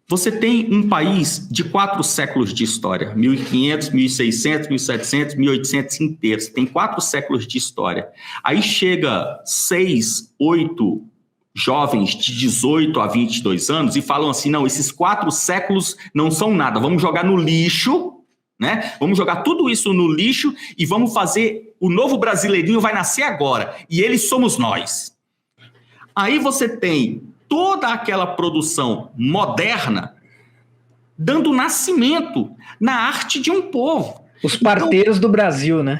você tem um país de 4 séculos de história, 1500, 1600, 1700, 1800 inteiros. Você tem 4 séculos de história. Aí chega 6, 8 jovens de 18 a 22 anos e falam assim, não, esses 4 séculos não são nada, vamos jogar no lixo, né? Vamos jogar tudo isso no lixo e vamos fazer, o novo brasileirinho vai nascer agora, e eles somos nós. Aí você tem toda aquela produção moderna dando nascimento na arte de um povo. Os parteiros do Brasil, né?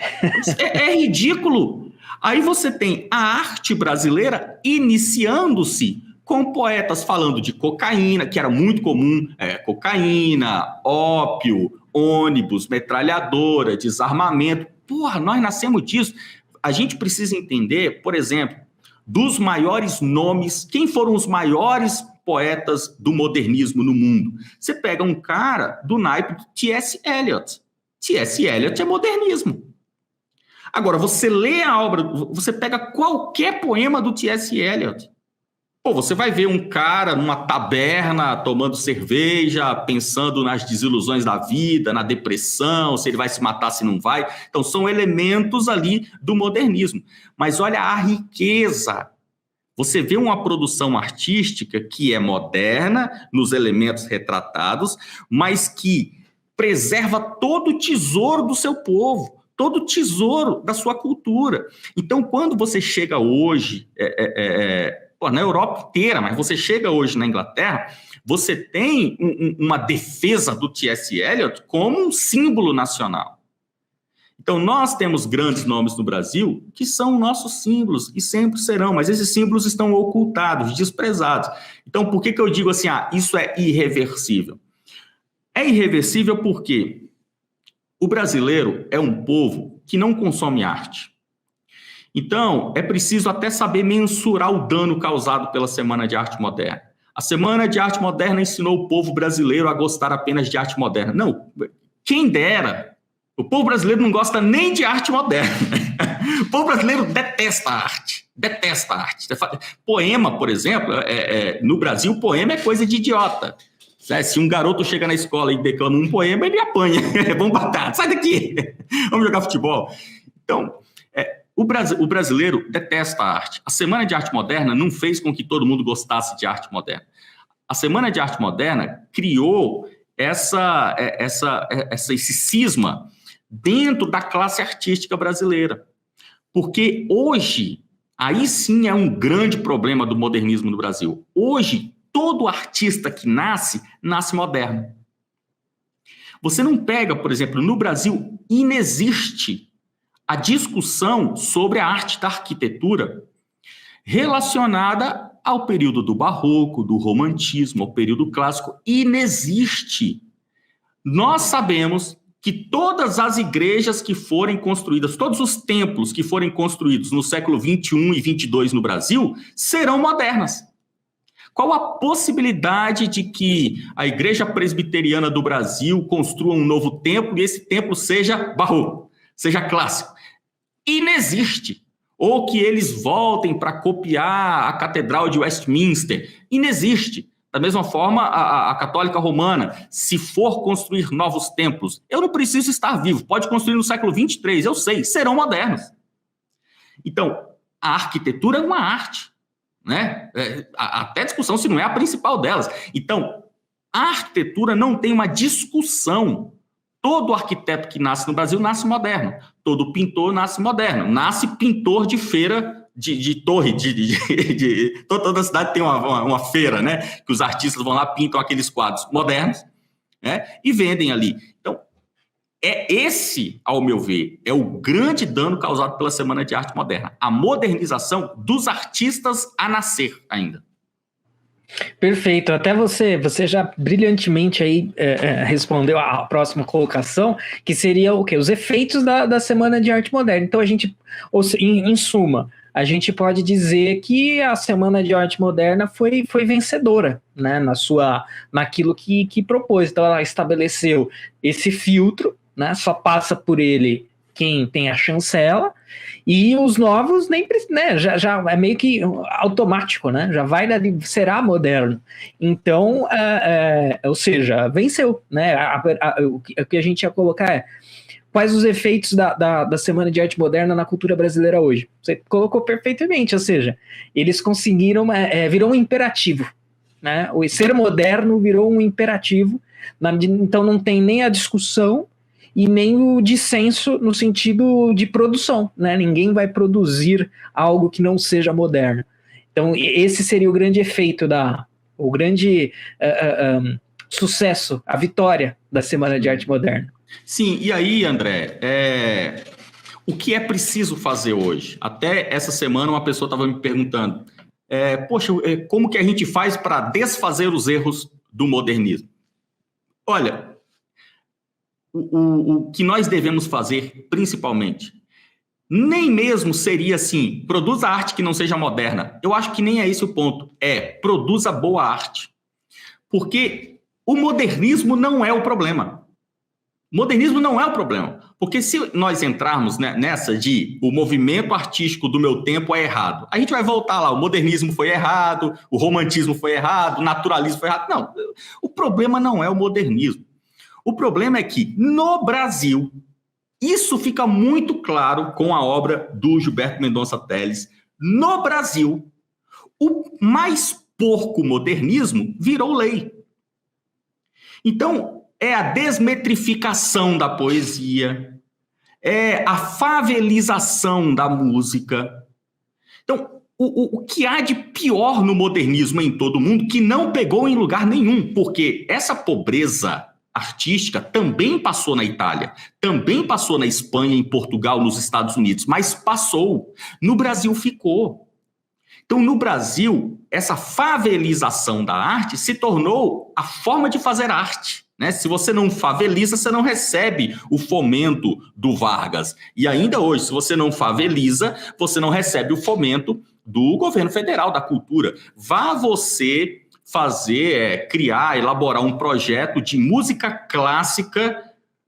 É ridículo. Aí você tem a arte brasileira iniciando-se com poetas falando de cocaína, que era muito comum, cocaína, ópio, ônibus, metralhadora, desarmamento. Porra, nós nascemos disso. A gente precisa entender, por exemplo, dos maiores nomes, quem foram os maiores poetas do modernismo no mundo? Você pega um cara do naipe do T.S. Eliot. T.S. Eliot é modernismo. Agora, você lê a obra, você pega qualquer poema do T.S. Eliot. Pô, você vai ver um cara numa taberna tomando cerveja, pensando nas desilusões da vida, na depressão, se ele vai se matar, se não vai. Então, são elementos ali do modernismo. Mas olha a riqueza. Você vê uma produção artística que é moderna, nos elementos retratados, mas que preserva todo o tesouro do seu povo, todo o tesouro da sua cultura. Então, quando você chega hoje... na Europa inteira, mas você chega hoje na Inglaterra, você tem uma defesa do T.S. Eliot como um símbolo nacional. Então, nós temos grandes nomes no Brasil que são nossos símbolos e sempre serão, mas esses símbolos estão ocultados, desprezados. Então, por que eu digo assim, isso é irreversível? É irreversível porque O brasileiro é um povo que não consome arte. Então, é preciso até saber mensurar o dano causado pela Semana de Arte Moderna. A Semana de Arte Moderna ensinou o povo brasileiro a gostar apenas de arte moderna. Não, quem dera. O povo brasileiro não gosta nem de arte moderna. O povo brasileiro detesta a arte. Detesta a arte. Poema, por exemplo, no Brasil, poema é coisa de idiota. Se um garoto chega na escola e declama um poema, ele apanha. Vamos bater, sai daqui. Vamos jogar futebol. Então, o brasileiro detesta a arte. A Semana de Arte Moderna não fez com que todo mundo gostasse de arte moderna. A Semana de Arte Moderna criou esse cisma dentro da classe artística brasileira. Porque hoje, aí sim é um grande problema do modernismo no Brasil. Hoje, todo artista que nasce moderno. Você não pega, por exemplo, no Brasil, inexiste a discussão sobre a arte da arquitetura relacionada ao período do barroco, do romantismo, ao período clássico. Inexiste. Nós sabemos que todas as igrejas que forem construídas, todos os templos que forem construídos no século 21 e 22 no Brasil, serão modernas. Qual a possibilidade de que a Igreja Presbiteriana do Brasil construa um novo templo e esse templo seja barroco, seja clássico? Inexiste. Ou que eles voltem para copiar a Catedral de Westminster. Inexiste. Da mesma forma, a Católica Romana, se for construir novos templos, eu não preciso estar vivo, pode construir no século 23, eu sei, serão modernos. Então, a arquitetura é uma arte, né? Até discussão se não é a principal delas. Então, a arquitetura não tem uma discussão. Todo arquiteto que nasce no Brasil nasce moderno. Todo pintor nasce moderno. Nasce pintor de feira de torre. Toda cidade tem uma feira, né? Que os artistas vão lá, pintam aqueles quadros modernos, né? E vendem ali. Então, esse, ao meu ver, é o grande dano causado pela Semana de Arte Moderna. A modernização dos artistas a nascer ainda. Perfeito, até você já brilhantemente aí respondeu a próxima colocação, que seria o quê? Os efeitos da Semana de Arte Moderna. Então a gente, em suma, a gente pode dizer que a Semana de Arte Moderna foi vencedora, né, naquilo que propôs. Então ela estabeleceu esse filtro, né, só passa por ele quem tem a chancela, e os novos nem, né, já é meio que automático, né? Já vai será moderno. Então, ou seja, venceu, né? O que a gente ia colocar é quais os efeitos da Semana de Arte Moderna na cultura brasileira hoje. Você colocou perfeitamente, ou seja, eles conseguiram, virou um imperativo, né? O ser moderno virou um imperativo, então não tem nem a discussão e nem o dissenso no sentido de produção, né? Ninguém vai produzir algo que não seja moderno. Então, esse seria o grande efeito, o grande sucesso, a vitória da Semana de Arte Moderna. Sim, e aí, André, o que é preciso fazer hoje? Até essa semana uma pessoa estava me perguntando, poxa, como que a gente faz para desfazer os erros do modernismo? Olha, o que nós devemos fazer, principalmente, nem mesmo seria assim, produza arte que não seja moderna. Eu acho que nem é esse o ponto. Produza boa arte. Porque o modernismo não é o problema. O modernismo não é o problema. Porque se nós entrarmos nessa de o movimento artístico do meu tempo é errado, a gente vai voltar lá, o modernismo foi errado, o romantismo foi errado, o naturalismo foi errado. Não, o problema não é o modernismo. O problema é que, no Brasil, isso fica muito claro com a obra do Gilberto Mendonça Telles. No Brasil, o mais porco modernismo virou lei. Então, é a desmetrificação da poesia, é a favelização da música. Então, o que há de pior no modernismo em todo o mundo, que não pegou em lugar nenhum, porque essa pobreza artística também passou na Itália, também passou na Espanha, em Portugal, nos Estados Unidos, mas passou. No Brasil ficou. Então, no Brasil, essa favelização da arte se tornou a forma de fazer arte. né? Se você não faveliza, você não recebe o fomento do Vargas. E ainda hoje, se você não faveliza, você não recebe o fomento do governo federal, da cultura. Vá você criar, elaborar um projeto de música clássica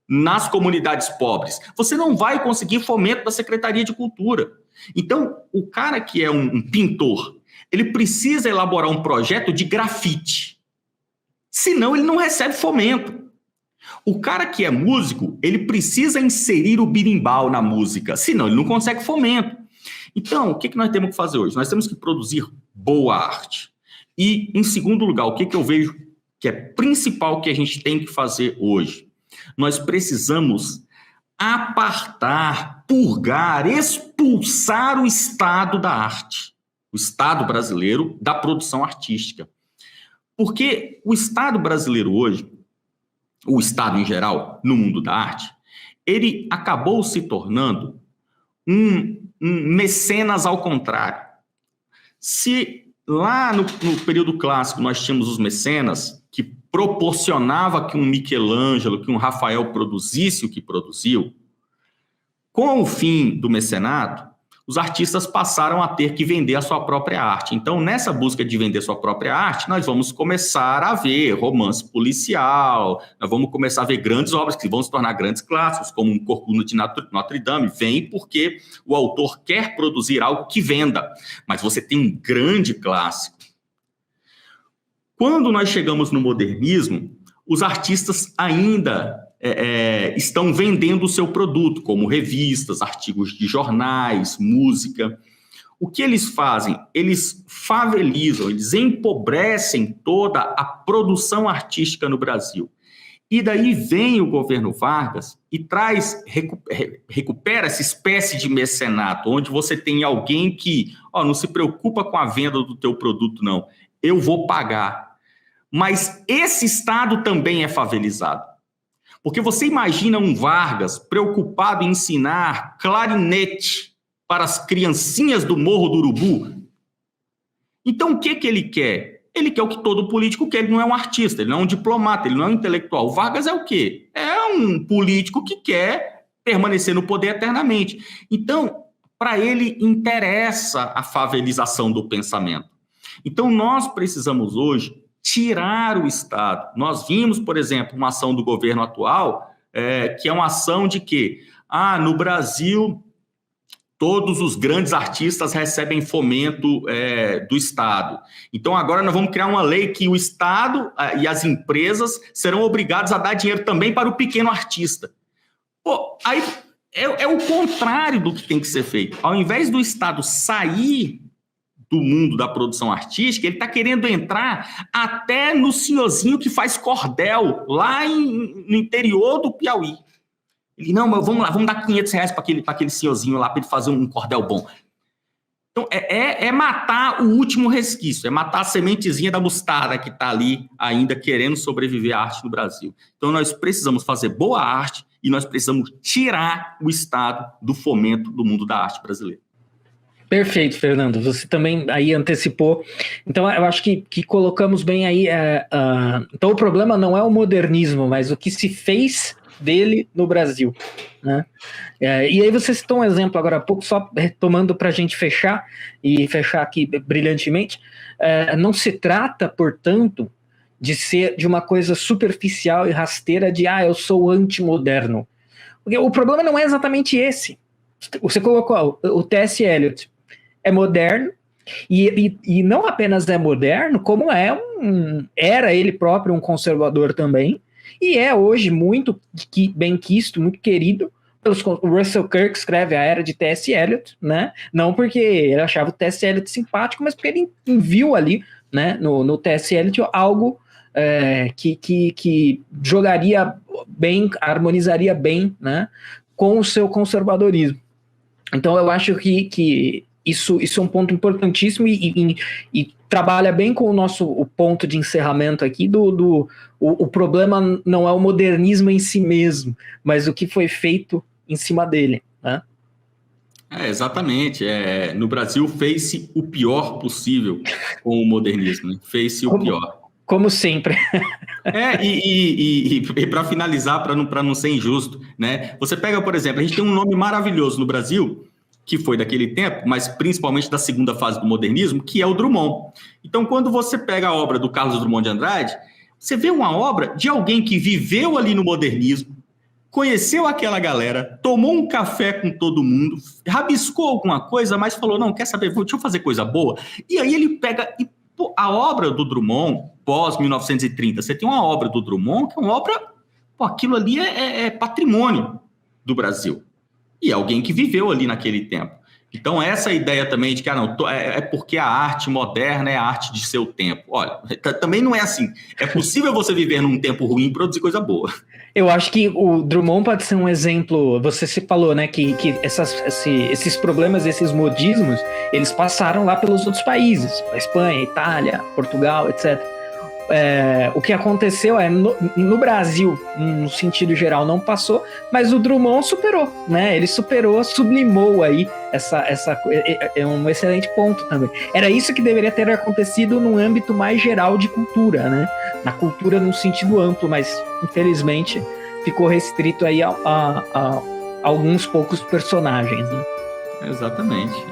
nas comunidades pobres. Você não vai conseguir fomento da Secretaria de Cultura. Então, o cara que é um pintor, ele precisa elaborar um projeto de grafite. Senão, ele não recebe fomento. O cara que é músico, ele precisa inserir o berimbau na música. Senão, ele não consegue fomento. Então, o que nós temos que fazer hoje? Nós temos que produzir boa arte. E, em segundo lugar, o que eu vejo que é principal que a gente tem que fazer hoje? Nós precisamos apartar, purgar, expulsar o Estado da arte, o Estado brasileiro da produção artística. Porque o Estado brasileiro hoje, o Estado em geral, no mundo da arte, ele acabou se tornando um mecenas ao contrário. Se lá no período clássico nós tínhamos os mecenas que proporcionava que um Michelangelo, que um Rafael produzisse o que produziu, com o fim do mecenato, os artistas passaram a ter que vender a sua própria arte. Então, nessa busca de vender sua própria arte, nós vamos começar a ver romance policial, nós vamos começar a ver grandes obras que vão se tornar grandes clássicos, como um Corcunda de Notre Dame. Vem porque o autor quer produzir algo que venda, mas você tem um grande clássico. Quando nós chegamos no modernismo, os artistas ainda estão vendendo o seu produto, como revistas, artigos de jornais, música. O que eles fazem? Eles favelizam, eles empobrecem toda a produção artística no Brasil. E daí vem o governo Vargas e recupera essa espécie de mecenato, onde você tem alguém que não se preocupa com a venda do teu produto, não. Eu vou pagar. Mas esse Estado também é favelizado. Porque você imagina um Vargas preocupado em ensinar clarinete para as criancinhas do Morro do Urubu? Então, o que ele quer? Ele quer o que todo político quer. Ele não é um artista, ele não é um diplomata, ele não é um intelectual. O Vargas é o quê? É um político que quer permanecer no poder eternamente. Então, para ele, interessa a favelização do pensamento. Então, nós precisamos hoje tirar o Estado. Nós vimos, por exemplo, uma ação do governo atual, que é uma ação de que, no Brasil, todos os grandes artistas recebem fomento do Estado. Então, agora nós vamos criar uma lei que o Estado e as empresas serão obrigados a dar dinheiro também para o pequeno artista. Pô, aí é o contrário do que tem que ser feito. Ao invés do Estado sair do mundo da produção artística, ele está querendo entrar até no senhorzinho que faz cordel, lá no interior do Piauí. Ele, não, mas vamos lá, vamos dar R$500 para aquele senhorzinho lá, para ele fazer um cordel bom. Então, é matar o último resquício, é matar a sementezinha da mostarda que está ali ainda querendo sobreviver à arte no Brasil. Então, nós precisamos fazer boa arte e nós precisamos tirar o Estado do fomento do mundo da arte brasileira. Perfeito, Fernando. Você também aí antecipou. Então, eu acho que colocamos bem aí. Então, o problema não é o modernismo, mas o que se fez dele no Brasil, né? E aí você citou um exemplo agora há pouco, só retomando para a gente fechar aqui brilhantemente. Não se trata, portanto, de ser de uma coisa superficial e rasteira de eu sou antimoderno. Porque o problema não é exatamente esse. Você colocou o T.S. Eliot. É moderno, e não apenas é moderno, como era ele próprio um conservador também, e é hoje muito bem quisto, muito querido. O Russell Kirk escreve A Era de T.S. Eliot, né? Não porque ele achava o T.S. Eliot simpático, mas porque ele viu ali, né, no T.S. Eliot algo que jogaria bem, harmonizaria bem, né, com o seu conservadorismo. Então eu acho que isso é um ponto importantíssimo e trabalha bem com o ponto de encerramento aqui o problema não é o modernismo em si mesmo, mas o que foi feito em cima dele, né? Exatamente. No Brasil fez-se o pior possível com o modernismo, né? Fez-se o pior. Como sempre. E para finalizar, para não ser injusto, né? Você pega, por exemplo, a gente tem um nome maravilhoso no Brasil, que foi daquele tempo, mas principalmente da segunda fase do modernismo, que é o Drummond. Então, quando você pega a obra do Carlos Drummond de Andrade, você vê uma obra de alguém que viveu ali no modernismo, conheceu aquela galera, tomou um café com todo mundo, rabiscou alguma coisa, mas falou, não, quer saber, deixa eu fazer coisa boa. E aí ele pega... a obra do Drummond, pós-1930, você tem uma obra do Drummond que é uma obra... aquilo ali é patrimônio do Brasil. E é alguém que viveu ali naquele tempo. Então, essa ideia também de que é porque a arte moderna é a arte de seu tempo. Olha, também não é assim. É possível você viver num tempo ruim e produzir coisa boa. Eu acho que o Drummond pode ser um exemplo. Você se falou, né, que esses problemas, esses modismos, eles passaram lá pelos outros países, a Espanha, Itália, Portugal, etc. O que aconteceu no Brasil, no sentido geral, não passou, mas o Drummond superou, né? Ele superou, sublimou aí é um excelente ponto também. Era isso que deveria ter acontecido no âmbito mais geral de cultura, né? Na cultura num sentido amplo, mas infelizmente ficou restrito aí a alguns poucos personagens, né? Exatamente.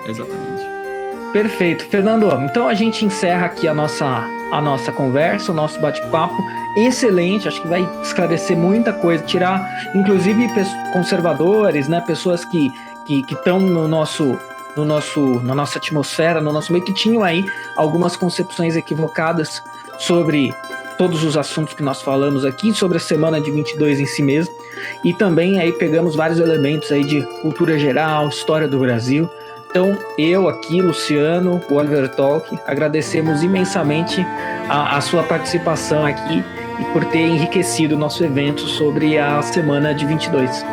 Perfeito. Fernando, então a gente encerra aqui a nossa conversa, o nosso bate-papo. Excelente, acho que vai esclarecer muita coisa, tirar, inclusive, conservadores, né, pessoas que estão na nossa atmosfera, no nosso meio, que tinham aí algumas concepções equivocadas sobre todos os assuntos que nós falamos aqui, sobre a semana de 22 em si mesmo, e também aí pegamos vários elementos aí de cultura geral, história do Brasil. Então, eu aqui, Luciano, o Oliver Talk, agradecemos imensamente a sua participação aqui e por ter enriquecido o nosso evento sobre a semana de 22.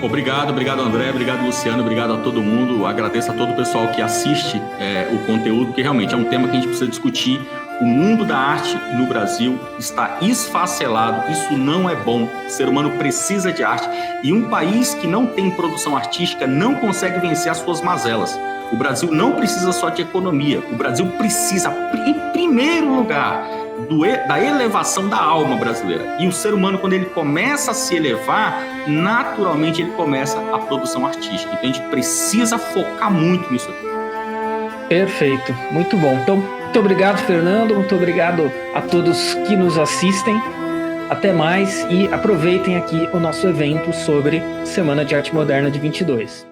Obrigado André, obrigado Luciano, obrigado a todo mundo, agradeço a todo o pessoal que assiste o conteúdo, porque realmente é um tema que a gente precisa discutir. O mundo da arte no Brasil está esfacelado, isso não é bom, o ser humano precisa de arte, e um país que não tem produção artística não consegue vencer as suas mazelas. O Brasil não precisa só de economia, o Brasil precisa, em primeiro lugar, da elevação da alma brasileira. E o ser humano, quando ele começa a se elevar, naturalmente ele começa a produção artística. Então a gente precisa focar muito nisso aqui. Perfeito, muito bom. Então, muito obrigado, Fernando, muito obrigado a todos que nos assistem. Até mais e aproveitem aqui o nosso evento sobre Semana de Arte Moderna de 22.